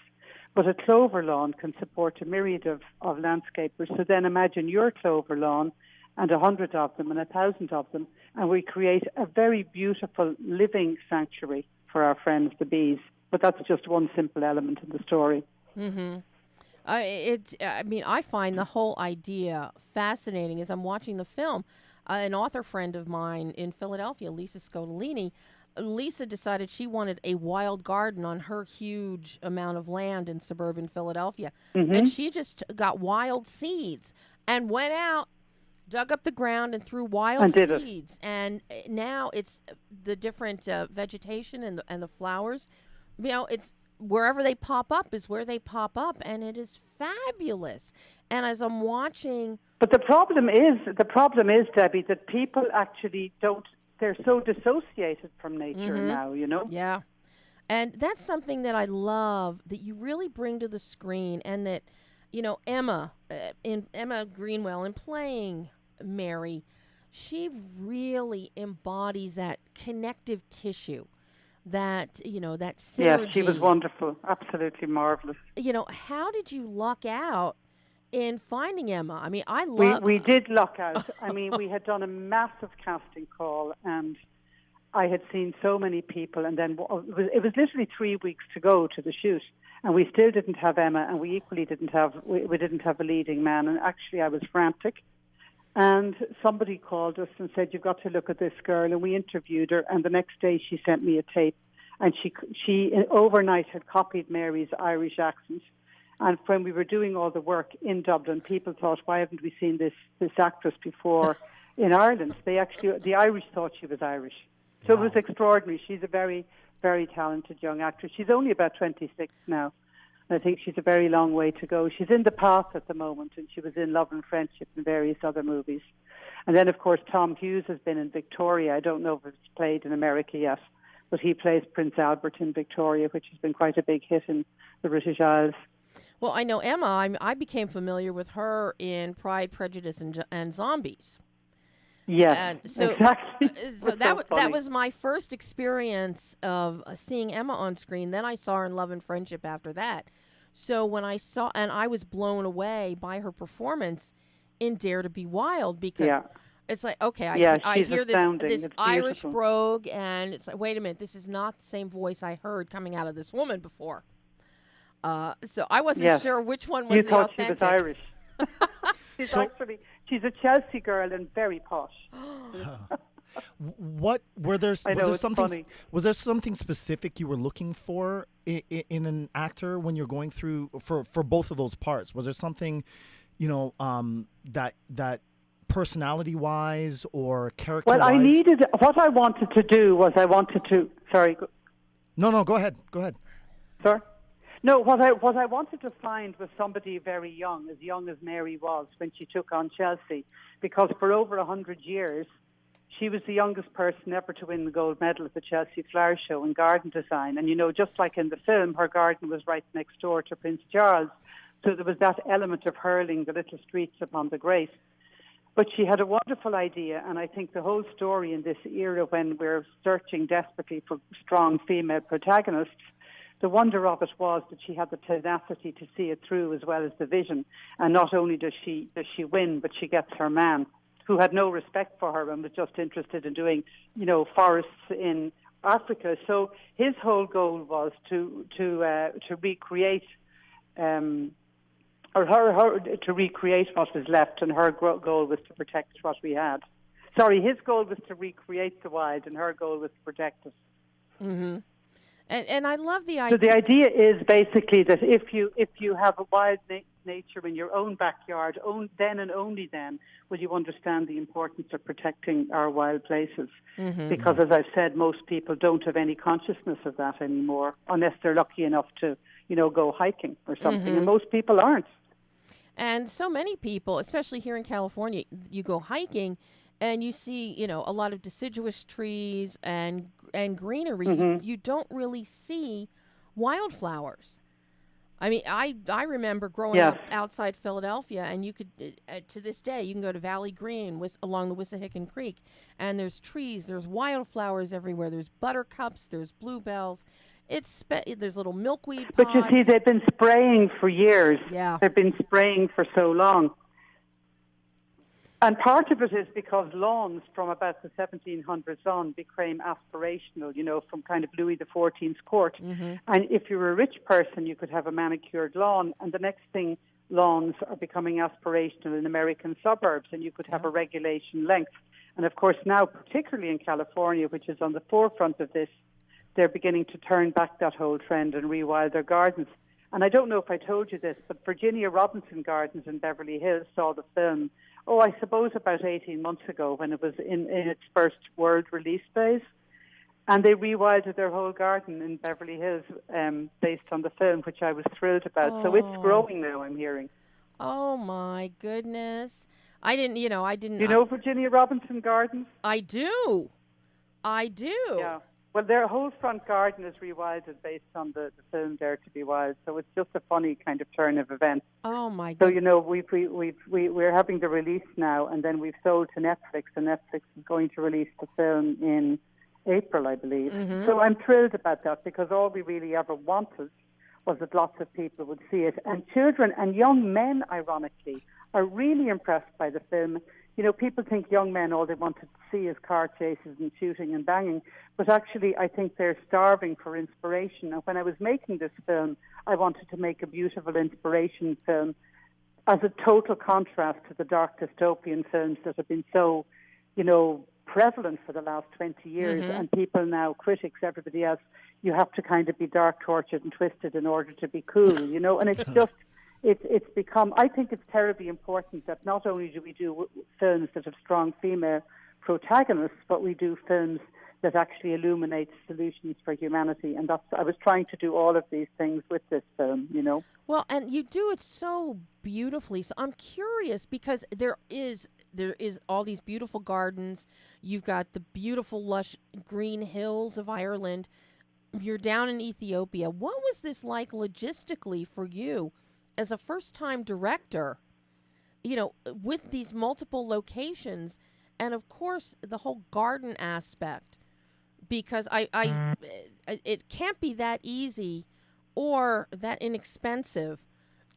Speaker 6: But a clover lawn can support a myriad of landscapers. So then imagine your clover lawn and 100 of them and 1,000 of them, and we create a very beautiful living sanctuary for our friends, the bees. But that's just one simple element in the story.
Speaker 2: Mm-hmm. I find the whole idea fascinating as I'm watching the film. An author friend of mine in Philadelphia, Lisa Scotolini, Lisa decided she wanted a wild garden on her huge amount of land in suburban Philadelphia.
Speaker 6: Mm-hmm.
Speaker 2: And she just got wild seeds and went out, dug up the ground and threw wild seeds. And now it's the different vegetation and the flowers. It's wherever they pop up is where they pop up, and it is fabulous. And as I'm watching,
Speaker 6: but the problem is, Debbie, that people actually don't. They're so dissociated from nature now.
Speaker 2: Yeah, and that's something that I love that you really bring to the screen, and that Emma Greenwell in playing Mary, she really embodies that connective tissue. That that synergy.
Speaker 6: Yes, she was wonderful, absolutely marvelous.
Speaker 2: How did you luck out in finding Emma? I mean,
Speaker 6: we did luck out. I mean, we had done a massive casting call, and I had seen so many people, and then it was literally 3 weeks to go to the shoot, and we still didn't have Emma, and we equally didn't have a leading man, and actually I was frantic. And somebody called us and said, "You've got to look at this girl." And we interviewed her. And the next day she sent me a tape. And she overnight had copied Mary's Irish accent. And when we were doing all the work in Dublin, people thought, "Why haven't we seen this actress before in Ireland?" The Irish thought she was Irish. So It was extraordinary. She's a very, very talented young actress. She's only about 26 now. I think she's a very long way to go. She's in The Path at the moment, and she was in Love and Friendship and various other movies. And then, of course, Tom Hughes has been in Victoria. I don't know if it's played in America yet, but he plays Prince Albert in Victoria, which has been quite a big hit in the British Isles.
Speaker 2: Well, I know Emma. I became familiar with her in Pride, Prejudice, and Zombies.
Speaker 6: Yes,
Speaker 2: and so,
Speaker 6: exactly.
Speaker 2: So that was my first experience of seeing Emma on screen. Then I saw her in Love and Friendship after that. So when I saw, and I was blown away by her performance in Dare to Be Wild, because it's like, okay, I hear this Irish brogue, and it's like, wait a minute, this is not the same voice I heard coming out of this woman before. So I wasn't sure which one was the authentic.
Speaker 6: You thought she was Irish. She's a Chelsea girl and very posh.
Speaker 3: Was there something specific you were looking for in an actor when you're going through for both of those parts? Was there something, that personality wise or character wise?
Speaker 6: Well, what I wanted to do was sorry.
Speaker 3: No, go ahead.
Speaker 6: Sorry? No, what I wanted to find was somebody very young as Mary was when she took on Chelsea, because for over 100 years, she was the youngest person ever to win the gold medal at the Chelsea Flower Show in garden design. And, just like in the film, her garden was right next door to Prince Charles. So there was that element of hurling the little streets upon the great. But she had a wonderful idea, and I think the whole story in this era when we're searching desperately for strong female protagonists, the wonder of it was that she had the tenacity to see it through as well as the vision. And not only does she win, but she gets her man, who had no respect for her and was just interested in doing, forests in Africa. So his whole goal was to recreate, to recreate what was left, and her goal was to protect what we had. Sorry, his goal was to recreate the wild, and her goal was to protect it.
Speaker 2: Mm-hmm. And I love the idea.
Speaker 6: So the idea is basically that if you have a wild nature in your own backyard, then and only then will you understand the importance of protecting our wild places. Mm-hmm. Because, as I've said, most people don't have any consciousness of that anymore, unless they're lucky enough to, go hiking or something. Mm-hmm. And most people aren't.
Speaker 2: And so many people, especially here in California, you go hiking and you see, a lot of deciduous trees and greenery. Mm-hmm. You don't really see wildflowers. I mean, I remember growing
Speaker 6: Yes.
Speaker 2: up outside Philadelphia, and you could, to this day, you can go to Valley Green along the Wissahickon Creek, and there's trees, there's wildflowers everywhere, there's buttercups, there's bluebells. There's little milkweed pods.
Speaker 6: But you see, they've been spraying for years.
Speaker 2: Yeah.
Speaker 6: They've been spraying for so long. And part of it is because lawns from about the 1700s on became aspirational, from kind of Louis XIV's court.
Speaker 2: Mm-hmm.
Speaker 6: And if you were a rich person, you could have a manicured lawn. And the next thing, lawns are becoming aspirational in American suburbs, and you could have a regulation length. And of course now, particularly in California, which is on the forefront of this, they're beginning to turn back that whole trend and rewild their gardens. And I don't know if I told you this, but Virginia Robinson Gardens in Beverly Hills saw the film, I suppose about 18 months ago when it was in its first world release phase. And they rewilded their whole garden in Beverly Hills based on the film, which I was thrilled about. So it's growing now, I'm hearing.
Speaker 2: Oh, my goodness. I didn't.
Speaker 6: You know Virginia Robinson Gardens?
Speaker 2: I do.
Speaker 6: Yeah. Well, their whole front garden is rewilded based on the film Dare to Be Wild. So it's just a funny kind of turn of events.
Speaker 2: Oh, my
Speaker 6: So,
Speaker 2: goodness.
Speaker 6: we're having the release now, and then we've sold to Netflix, and Netflix is going to release the film in April, I believe.
Speaker 2: Mm-hmm.
Speaker 6: So I'm thrilled about that, because all we really ever wanted was that lots of people would see it. And children and young men, ironically, are really impressed by the film. People think young men, all they want to see is car chases and shooting and banging. But actually, I think they're starving for inspiration. And when I was making this film, I wanted to make a beautiful inspiration film as a total contrast to the dark dystopian films that have been so, prevalent for the last 20 years.
Speaker 2: Mm-hmm.
Speaker 6: And people now, critics, everybody else, you have to kind of be dark, tortured and twisted in order to be cool, And it's just... It's become, I think it's terribly important that not only do we do films that have strong female protagonists, but we do films that actually illuminate solutions for humanity. And I was trying to do all of these things with this film,
Speaker 2: Well, and you do it so beautifully. So I'm curious, because there is all these beautiful gardens. You've got the beautiful, lush green hills of Ireland. You're down in Ethiopia. What was this like logistically for you as a first-time director, with these multiple locations, and of course the whole garden aspect, because it can't be that easy or that inexpensive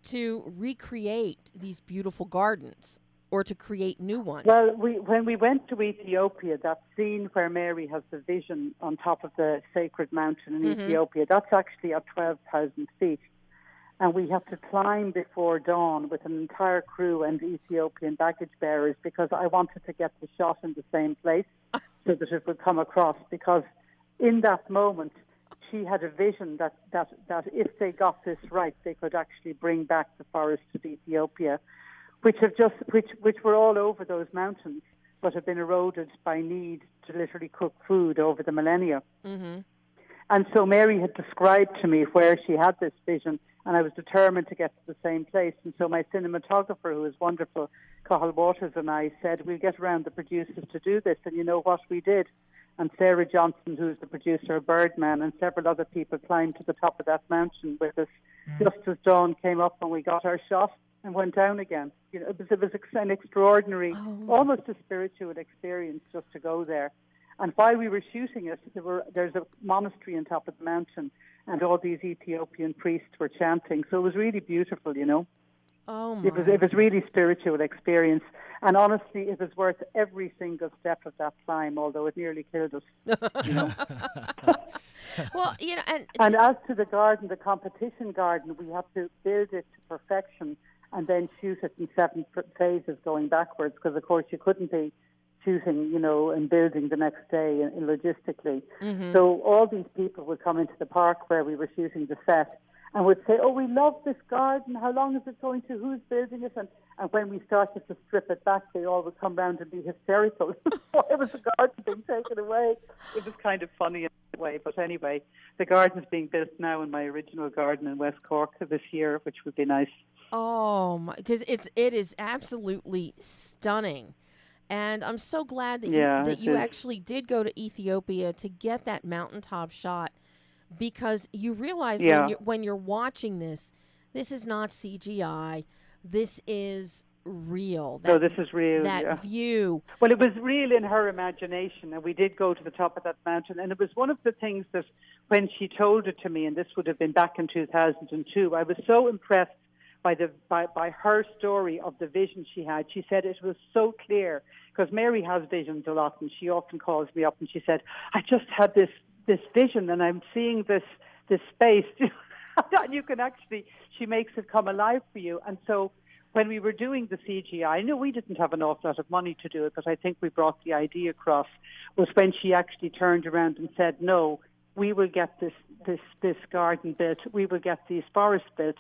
Speaker 2: to recreate these beautiful gardens or to create new ones.
Speaker 6: Well, when we went to Ethiopia, that scene where Mary has the vision on top of the sacred mountain in
Speaker 2: Mm-hmm.
Speaker 6: Ethiopia, that's actually at 12,000 feet. And we have to climb before dawn with an entire crew and Ethiopian baggage bearers, because I wanted to get the shot in the same place so that it would come across. Because in that moment, she had a vision that if they got this right, they could actually bring back the forests of Ethiopia, which were all over those mountains, but have been eroded by need to literally cook food over the millennia.
Speaker 2: Mm-hmm.
Speaker 6: And so Mary had described to me where she had this vision, and I was determined to get to the same place. And so my cinematographer, who is wonderful, Cathal Waters, and I said, we'll get around the producers to do this. And you know what we did? And Sarah Johnson, who's the producer of Birdman, and several other people climbed to the top of that mountain with us just as dawn came up, and we got our shot and went down again. It was an extraordinary, almost a spiritual experience just to go there. And while we were shooting it, there's a monastery on top of the mountain, and all these Ethiopian priests were chanting. So it was really beautiful,
Speaker 2: Oh my.
Speaker 6: It was really spiritual experience. And honestly, it was worth every single step of that climb, although it nearly killed us.
Speaker 2: Well,
Speaker 6: And as to the garden, the competition garden, we had to build it to perfection and then shoot it in 7 phases going backwards, because, of course, you couldn't be shooting, and building the next day logistically.
Speaker 2: Mm-hmm.
Speaker 6: So all these people would come into the park where we were shooting the set and would say, we love this garden. How long is it going to? Who's building it? And when we started to strip it back, they all would come round and be hysterical. It was the garden being taken away. It was kind of funny in a way. But anyway, the garden's being built now in my original garden in West Cork this year, which would be nice.
Speaker 2: Oh my, because it is absolutely stunning. And I'm so glad that you actually did go to Ethiopia to get that mountaintop shot, because you realize when you're watching this This is not CGI. This is real.
Speaker 6: No, this is real.
Speaker 2: That
Speaker 6: yeah.
Speaker 2: view.
Speaker 6: Well, it was real in her imagination, and we did go to the top of that mountain. And it was one of the things that when she told it to me, and this would have been back in 2002, I was so impressed by her story of the vision she had. She said it was so clear, because Mary has visions a lot, and she often calls me up and she said, I just had this vision, and I'm seeing this space. And you can actually, she makes it come alive for you. And so when we were doing the CGI, I know we didn't have an awful lot of money to do it, but I think we brought the idea across, was when she actually turned around and said, no, we will get this garden built, we will get these forests built.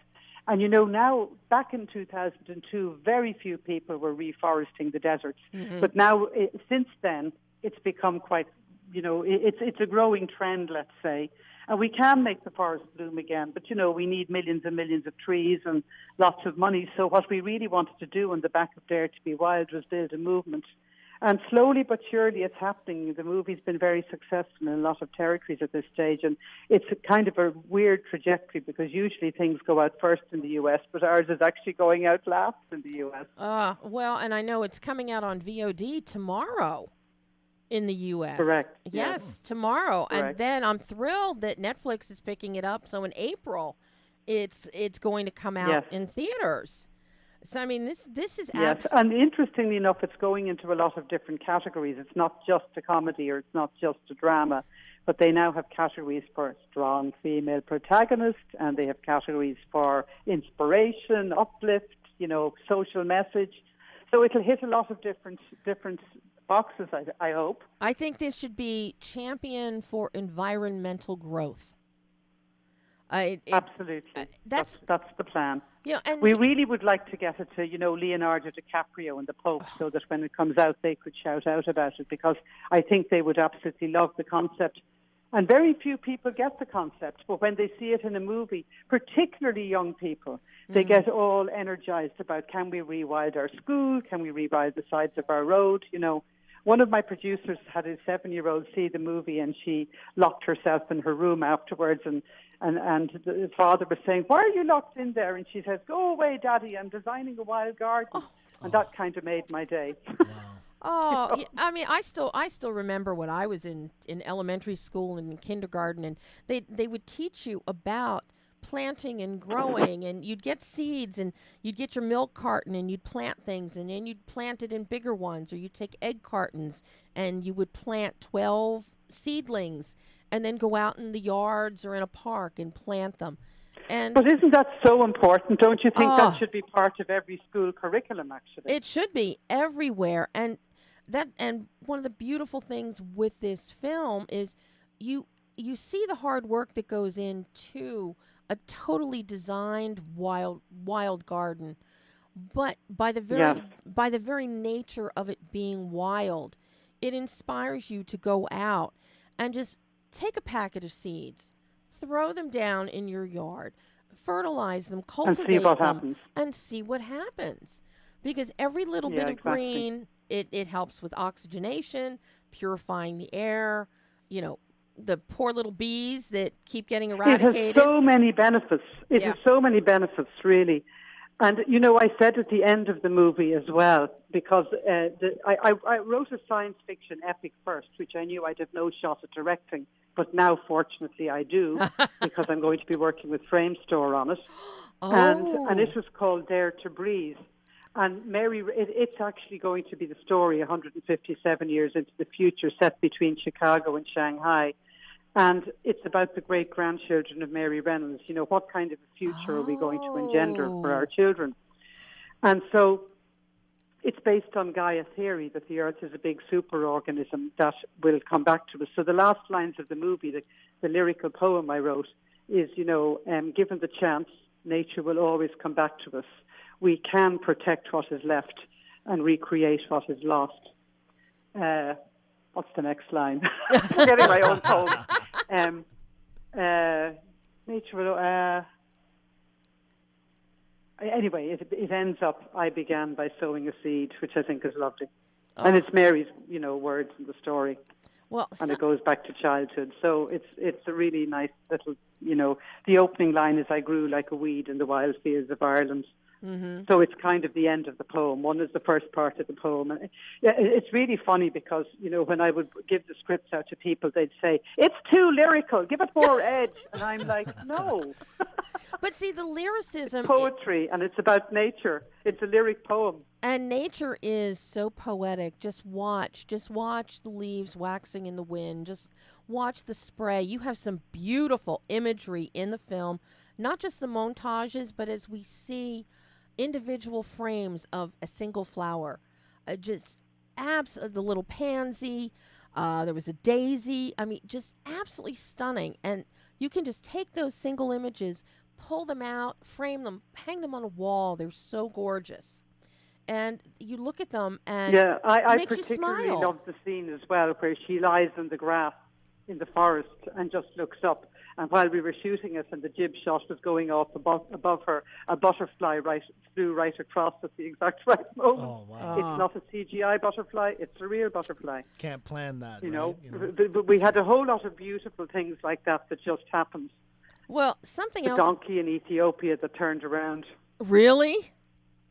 Speaker 6: And now, back in 2002, very few people were reforesting the deserts. Mm-hmm. But now, since then, it's become quite, it's a growing trend, let's say. And we can make the forest bloom again, but, we need millions and millions of trees and lots of money. So what we really wanted to do on the back of Dare to Be Wild was build a movement. And slowly but surely it's happening. The movie's been very successful in a lot of territories at this stage. And it's a kind of a weird trajectory, because usually things go out first in the U.S., but ours is actually going out last in the U.S.
Speaker 2: Well, and I know it's coming out on VOD tomorrow in the U.S.
Speaker 6: Correct.
Speaker 2: Yes, tomorrow.
Speaker 6: Correct.
Speaker 2: And then I'm thrilled that Netflix is picking it up. So in April, it's going to come out in theaters. So, I mean, this is
Speaker 6: yes, and interestingly enough, it's going into a lot of different categories. It's not just a comedy, or it's not just a drama, but they now have categories for strong female protagonist, and they have categories for inspiration, uplift, social message. So it'll hit a lot of different boxes, I hope.
Speaker 2: I think this should be champion for environmental growth.
Speaker 6: Absolutely. That's the plan.
Speaker 2: And
Speaker 6: we really would like to get it to, Leonardo DiCaprio and the Pope, so that when it comes out, they could shout out about it, because I think they would absolutely love the concept. And very few people get the concept, but when they see it in a movie, particularly young people, they get all energized about, can we rewild our school? Can we rewild the sides of our road? One of my producers had his 7-year-old see the movie, and she locked herself in her room afterwards, and the father was saying, why are you locked in there? And she says, go away, Daddy, I'm designing a wild garden. And that kind of made my day.
Speaker 2: Wow. I mean, I still remember when I was in elementary school and in kindergarten, and they would teach you about planting and growing, and you'd get seeds, and you'd get your milk carton, and you'd plant things, and then you'd plant it in bigger ones, or you'd take egg cartons and you would plant 12 seedlings and then go out in the yards or in a park and plant them.
Speaker 6: But isn't that so important? Don't you think that should be part of every school curriculum, actually?
Speaker 2: It should be everywhere. And one of the beautiful things with this film is you see the hard work that goes into a totally designed wild garden, but by the very nature of it being wild, it inspires you to go out and just take a packet of seeds, throw them down in your yard, fertilize them, cultivate them, and see what happens. Because every little bit of green, it helps with oxygenation, purifying the air, the poor little bees that keep getting eradicated.
Speaker 6: It has so many benefits. It has so many benefits, really. And, I said at the end of the movie as well, because I wrote a science fiction epic first, which I knew I'd have no shot at directing, but now, fortunately, I do, because I'm going to be working with Framestore on it. And it was called Dare to Breathe. And Mary, it's actually going to be the story 157 years into the future, set between Chicago and Shanghai. And it's about the great-grandchildren of Mary Reynolds. What kind of a future are we going to engender for our children? And so it's based on Gaia theory, that the Earth is a big superorganism that will come back to us. So the last lines of the movie, the lyrical poem I wrote, is, given the chance, nature will always come back to us. We can protect what is left and recreate what is lost. What's the next line? I'm forgetting my own poem. Nature will... Anyway, it ends up, I began by sowing a seed, which I think is lovely. And it's Mary's, words in the story.
Speaker 2: Well,
Speaker 6: and it goes back to childhood. So it's a really nice little You know, the opening line is, "I grew like a weed in the wild fields of Ireland."
Speaker 2: Mm-hmm.
Speaker 6: So it's kind of the end of the poem. One is the first part of the poem. And it's really funny because, you know, when I would give the scripts out to people, they'd say, "It's too lyrical, give it more edge." And I'm like, no.
Speaker 2: But see, the lyricism...
Speaker 6: Poetry, and it's about nature. It's a lyric poem.
Speaker 2: And nature is so poetic. Just watch the leaves waxing in the wind. Just watch the spray. You have some beautiful imagery in the film, not just the montages, but as we see individual frames of a single flower. The little pansy, there was a daisy. I mean, just absolutely stunning. And you can just take those single images, pull them out, frame them, hang them on a wall. They're so gorgeous. And you look at them and
Speaker 6: I
Speaker 2: it makes you
Speaker 6: particularly
Speaker 2: smile.
Speaker 6: love the scene as well where she lies in the grass in the forest and just looks up. And while we were shooting it and the jib shot was going off above her, a butterfly flew right across at the exact right moment.
Speaker 3: Oh, wow.
Speaker 6: It's not a CGI butterfly, it's a real butterfly.
Speaker 3: Can't plan that,
Speaker 6: You
Speaker 3: right?
Speaker 6: know,
Speaker 3: You know?
Speaker 6: but we had a whole lot of beautiful things like that just happened.
Speaker 2: Well, something
Speaker 6: The
Speaker 2: else.
Speaker 6: donkey in Ethiopia that turned around.
Speaker 2: Really?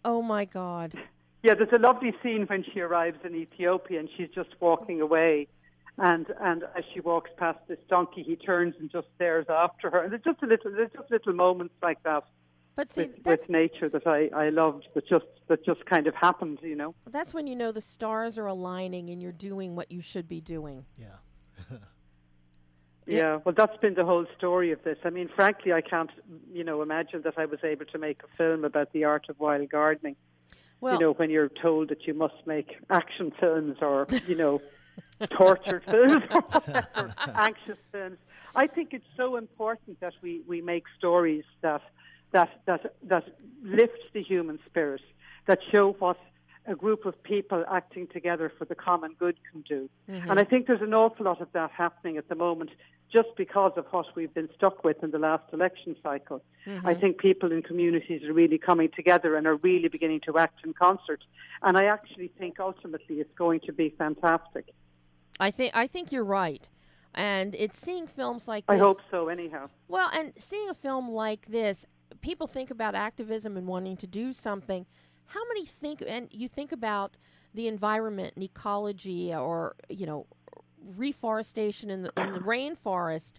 Speaker 2: Oh, my God.
Speaker 6: Yeah, there's a lovely scene when she arrives in Ethiopia and she's just walking away. And as she walks past this donkey, he turns and just stares after her. And there's just little moments like that
Speaker 2: But see,
Speaker 6: with nature that I loved that just kind of happened, you know.
Speaker 2: that's when you know the stars are aligning and you're doing what you should be doing.
Speaker 3: Yeah.
Speaker 6: Yeah, well, that's been the whole story of this. I mean, frankly, I can't, imagine that I was able to make a film about the art of wild gardening.
Speaker 2: Well,
Speaker 6: When you're told that you must make action films or, torture films or whatever, anxious films. I think it's so important that we make stories that lift the human spirit, that show what a group of people acting together for the common good can do.
Speaker 2: Mm-hmm.
Speaker 6: And I think there's an awful lot of that happening at the moment just because of what we've been stuck with in the last election cycle.
Speaker 2: Mm-hmm.
Speaker 6: I think people in communities are really coming together and are really beginning to act in concert. And I actually think ultimately it's going to be fantastic.
Speaker 2: I think you're right. And it's seeing films like this.
Speaker 6: I hope so, anyhow.
Speaker 2: Well, and seeing a film like this, people think about activism and wanting to do something. How many you think about the environment and ecology or, reforestation in the rainforest,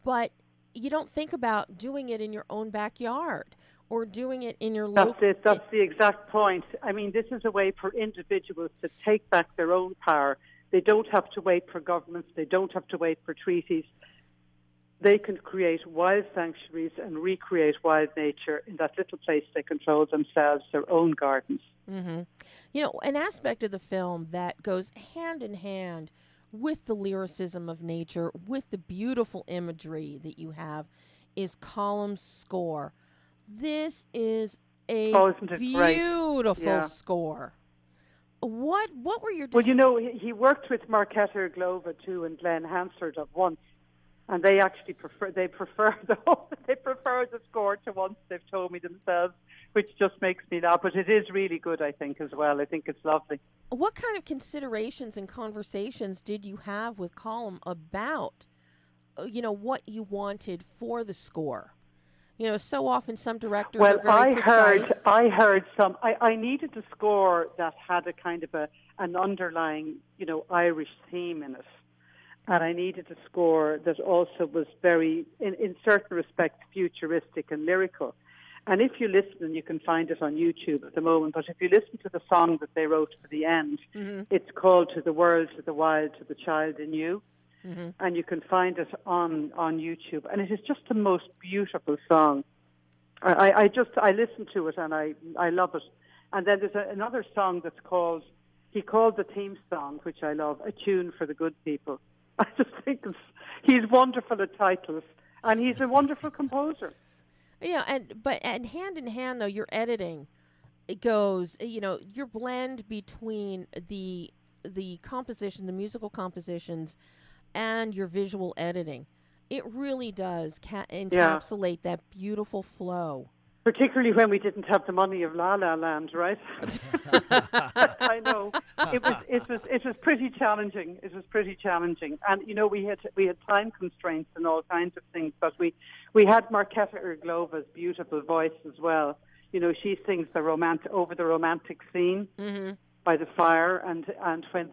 Speaker 2: but you don't think about doing it in your own backyard or doing it in your local...
Speaker 6: That's it. That's the exact point. I mean, this is a way for individuals to take back their own power. They don't have to wait for governments. They don't have to wait for treaties. They can create wild sanctuaries and recreate wild nature in that little place they control themselves, their own gardens.
Speaker 2: Mm-hmm. An aspect of the film that goes hand in hand with the lyricism of nature, with the beautiful imagery that you have, is Column's score. This is a
Speaker 6: isn't it
Speaker 2: beautiful
Speaker 6: great? Yeah.
Speaker 2: score. What were your...
Speaker 6: Well, he worked with Marketa Glova too and Glenn Hansard at once. And they actually prefer the score to once, they've told me themselves, which just makes me laugh. But it is really good, I think, as well. I think it's lovely.
Speaker 2: What kind of considerations and conversations did you have with Colum about, what you wanted for the score? So often some directors are very precise.
Speaker 6: I heard some. I needed a score that had a kind of an underlying, Irish theme in it. And I needed a score that also was very, in certain respects, futuristic and lyrical. And if you listen, and you can find it on YouTube at the moment, but if you listen to the song that they wrote for the end,
Speaker 2: mm-hmm.
Speaker 6: it's called To the World, to the Wild, to the Child in You.
Speaker 2: Mm-hmm.
Speaker 6: And you can find it on YouTube. And it is just the most beautiful song. I listen to it and I love it. And then there's another song he called the theme song, which I love, A Tune for the Good People. I just think he's wonderful at titles, and he's a wonderful composer.
Speaker 2: Yeah, and hand in hand though, your editing, it goes, your blend between the composition, the musical compositions, and your visual editing, it really does encapsulate that beautiful flow.
Speaker 6: Particularly when we didn't have the money of La La Land, right? I know it was pretty challenging. It was pretty challenging, and we had time constraints and all kinds of things. But we had Marketa Irglova's beautiful voice as well. She sings over the romantic scene by the fire, and when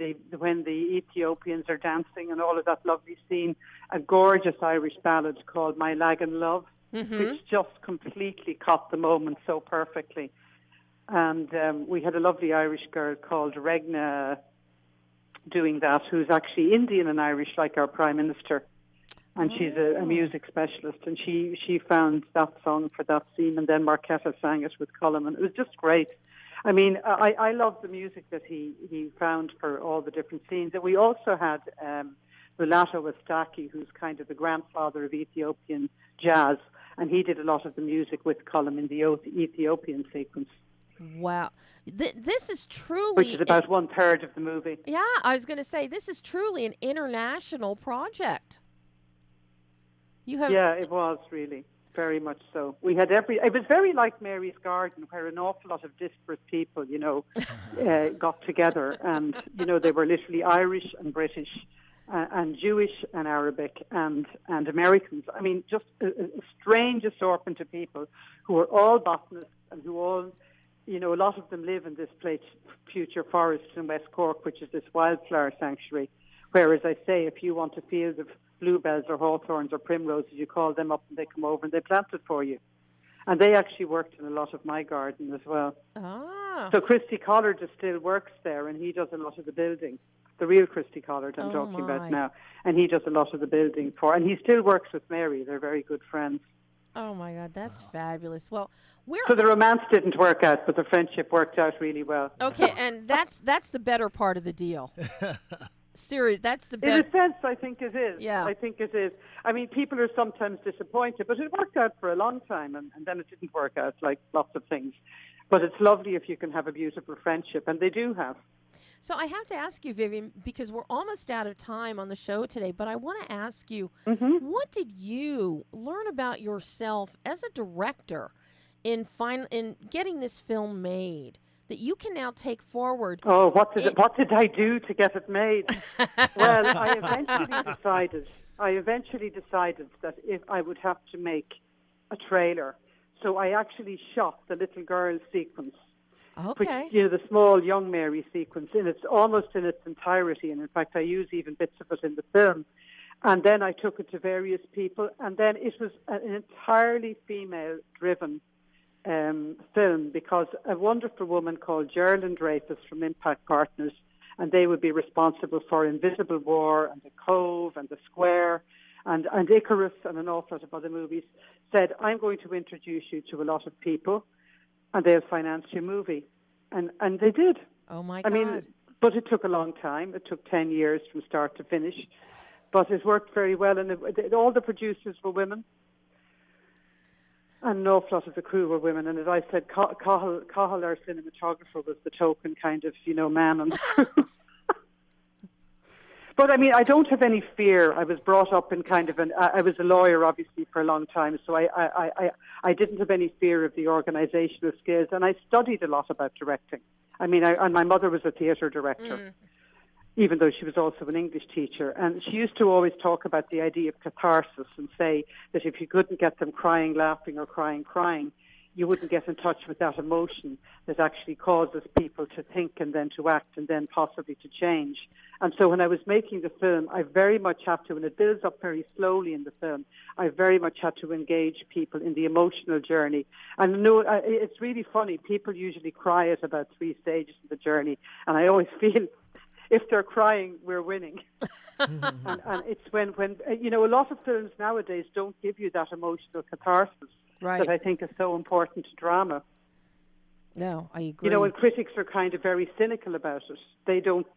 Speaker 6: the Ethiopians are dancing and all of that lovely scene, a gorgeous Irish ballad called "My Lagan Love." Which just completely caught the moment so perfectly. And we had a lovely Irish girl called Regna doing that, who's actually Indian and Irish, like our Prime Minister. And she's a music specialist. And she found that song for that scene, and then Marketa sang it with Colm. And it was just great. I mean, I love the music that he found for all the different scenes. And we also had Rulato Wastaki, who's kind of the grandfather of Ethiopian jazz, and he did a lot of the music with Colm in the Ethiopian sequence.
Speaker 2: Wow. This is truly...
Speaker 6: Which is about 1/3 of the movie.
Speaker 2: Yeah, I was going to say, this is truly an international project.
Speaker 6: Yeah, it was really. Very much so. We had it was very like Mary's Garden, where an awful lot of disparate people, got together, and, they were literally Irish and British, and Jewish and Arabic and Americans. I mean, just a strange assortment of people who are all botanists and who all, a lot of them live in this place, Future Forests in West Cork, which is this wildflower sanctuary. Whereas I say, if you want a field of bluebells or hawthorns or primroses, you call them up and they come over and they plant it for you. And they actually worked in a lot of my garden as well.
Speaker 2: Ah.
Speaker 6: So Christy Collard still works there, and he does a lot of the building. The real Christy Collard I'm talking about now. And he does a lot of the building and he still works with Mary. They're very good friends.
Speaker 2: Oh, my God, that's fabulous. Well,
Speaker 6: so the romance didn't work out, but the friendship worked out really well.
Speaker 2: Okay, and that's the better part of the deal. Serious, that's the better.
Speaker 6: In a sense, I think it is.
Speaker 2: Yeah.
Speaker 6: I think it is. I mean, people are sometimes disappointed, but it worked out for a long time, and then it didn't work out, like lots of things. But it's lovely if you can have a beautiful friendship, and they do have.
Speaker 2: So I have to ask you, Vivienne, because we're almost out of time on the show today, but I want to ask you, what did you learn about yourself as a director in getting this film made that you can now take forward?
Speaker 6: Oh, what did I do to get it made? Well, I eventually decided that if I would have to make a trailer. So I actually shot the little girl sequence.
Speaker 2: Okay.
Speaker 6: Which, the small young Mary sequence, almost in its entirety, and in fact I use even bits of it in the film. And then I took it to various people, and then it was an entirely female-driven film, because a wonderful woman called Geraldine Dreyfus from Impact Partners, and they would be responsible for Invisible War and The Cove and The Square and Icarus and an awful lot of other movies, said, I'm going to introduce you to a lot of people, and they'll finance your movie. And they did.
Speaker 2: Oh, my God.
Speaker 6: I mean, but it took a long time. It took 10 years from start to finish. But it worked very well, and all the producers were women. And an awful lot of the crew were women. And as I said, Cahill, our cinematographer, was the token kind of, man on the crew. But I mean, I don't have any fear. I was brought up in kind of I was a lawyer, obviously, for a long time, so I didn't have any fear of the organizational skills, and I studied a lot about directing. I mean, and my mother was a theatre director, even though she was also an English teacher, and she used to always talk about the idea of catharsis and say that if you couldn't get them crying, laughing, or crying, you wouldn't get in touch with that emotion that actually causes people to think and then to act and then possibly to change. And so when I was making the film, I very much have to, and it builds up very slowly in the film, I very much had to engage people in the emotional journey. And no, it's really funny. People usually cry at about 3 stages of the journey. And I always feel if they're crying, we're winning. and it's when a lot of films nowadays don't give you that emotional catharsis.
Speaker 2: Right.
Speaker 6: That I think is so important to drama.
Speaker 2: No, I agree.
Speaker 6: And critics are kind of very cynical about it.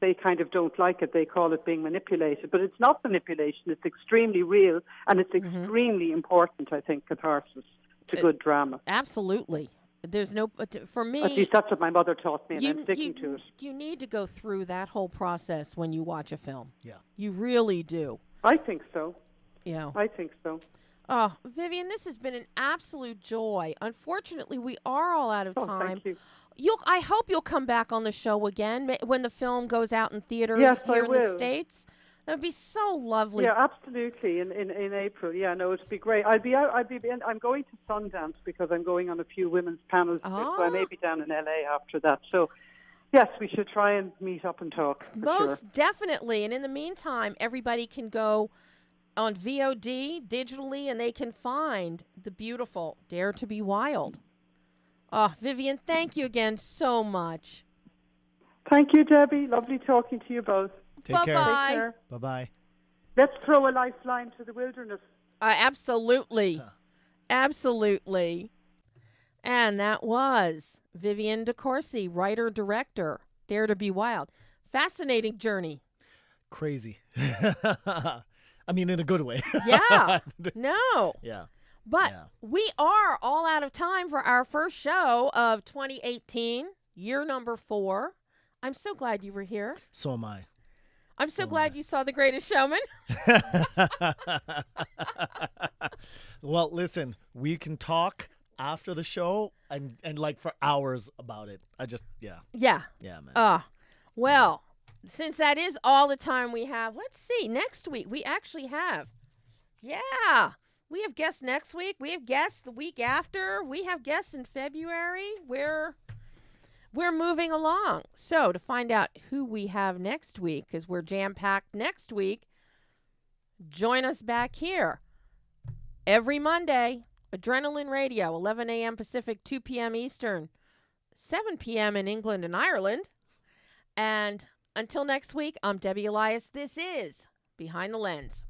Speaker 6: They kind of don't like it. They call it being manipulated. But it's not manipulation. It's extremely real, and it's extremely important, I think, catharsis to good drama.
Speaker 2: Absolutely. There's no, for me...
Speaker 6: At least that's what my mother taught me, and I'm sticking to it.
Speaker 2: You need to go through that whole process when you watch a film.
Speaker 3: Yeah.
Speaker 2: You really do.
Speaker 6: I think so.
Speaker 2: Yeah.
Speaker 6: I think so.
Speaker 2: Oh, Vivienne, this has been an absolute joy. Unfortunately, we are all out of
Speaker 6: Oh,
Speaker 2: time.
Speaker 6: thank you.
Speaker 2: I hope you'll come back on the show again when the film goes out in theaters
Speaker 6: Yes,
Speaker 2: here
Speaker 6: I
Speaker 2: in the
Speaker 6: will.
Speaker 2: States. That would be so lovely.
Speaker 6: Yeah, absolutely. In April, yeah, no, it'd be great. I'll be out. I'm going to Sundance because I'm going on a few women's panels, so I may be down in LA after that. So, yes, we should try and meet up and talk. For
Speaker 2: Most
Speaker 6: sure.
Speaker 2: definitely. And in the meantime, everybody can go on VOD digitally and they can find the beautiful Dare to Be Wild. Oh, Vivienne, thank you again so much.
Speaker 6: Thank you, Debbie. Lovely talking to you both.
Speaker 3: Take
Speaker 2: Bye-bye.
Speaker 3: care.
Speaker 6: Take care.
Speaker 3: Bye-bye.
Speaker 6: Let's throw a lifeline to the wilderness.
Speaker 2: Absolutely. Absolutely. And that was Vivienne DeCourcy, writer-director, Dare to Be Wild. Fascinating journey.
Speaker 3: Crazy. I mean, in a good way.
Speaker 2: Yeah. No.
Speaker 3: Yeah.
Speaker 2: But
Speaker 3: Yeah.
Speaker 2: we are all out of time for our first show of 2018, year number 4. I'm so glad you were here.
Speaker 3: So am I.
Speaker 2: I'm so glad you saw The Greatest Showman.
Speaker 3: Well, listen, we can talk after the show and like for hours about it. Yeah,
Speaker 2: Yeah.
Speaker 3: man.
Speaker 2: Well, since that is all the time we have, let's see. Next week, we actually have, we have guests next week. We have guests the week after. We have guests in February. We're moving along. So to find out who we have next week, because we're jam-packed next week, join us back here every Monday, Adrenaline Radio, 11 a.m. Pacific, 2 p.m. Eastern, 7 p.m. in England and Ireland. And until next week, I'm Debbie Elias. This is Behind the Lens.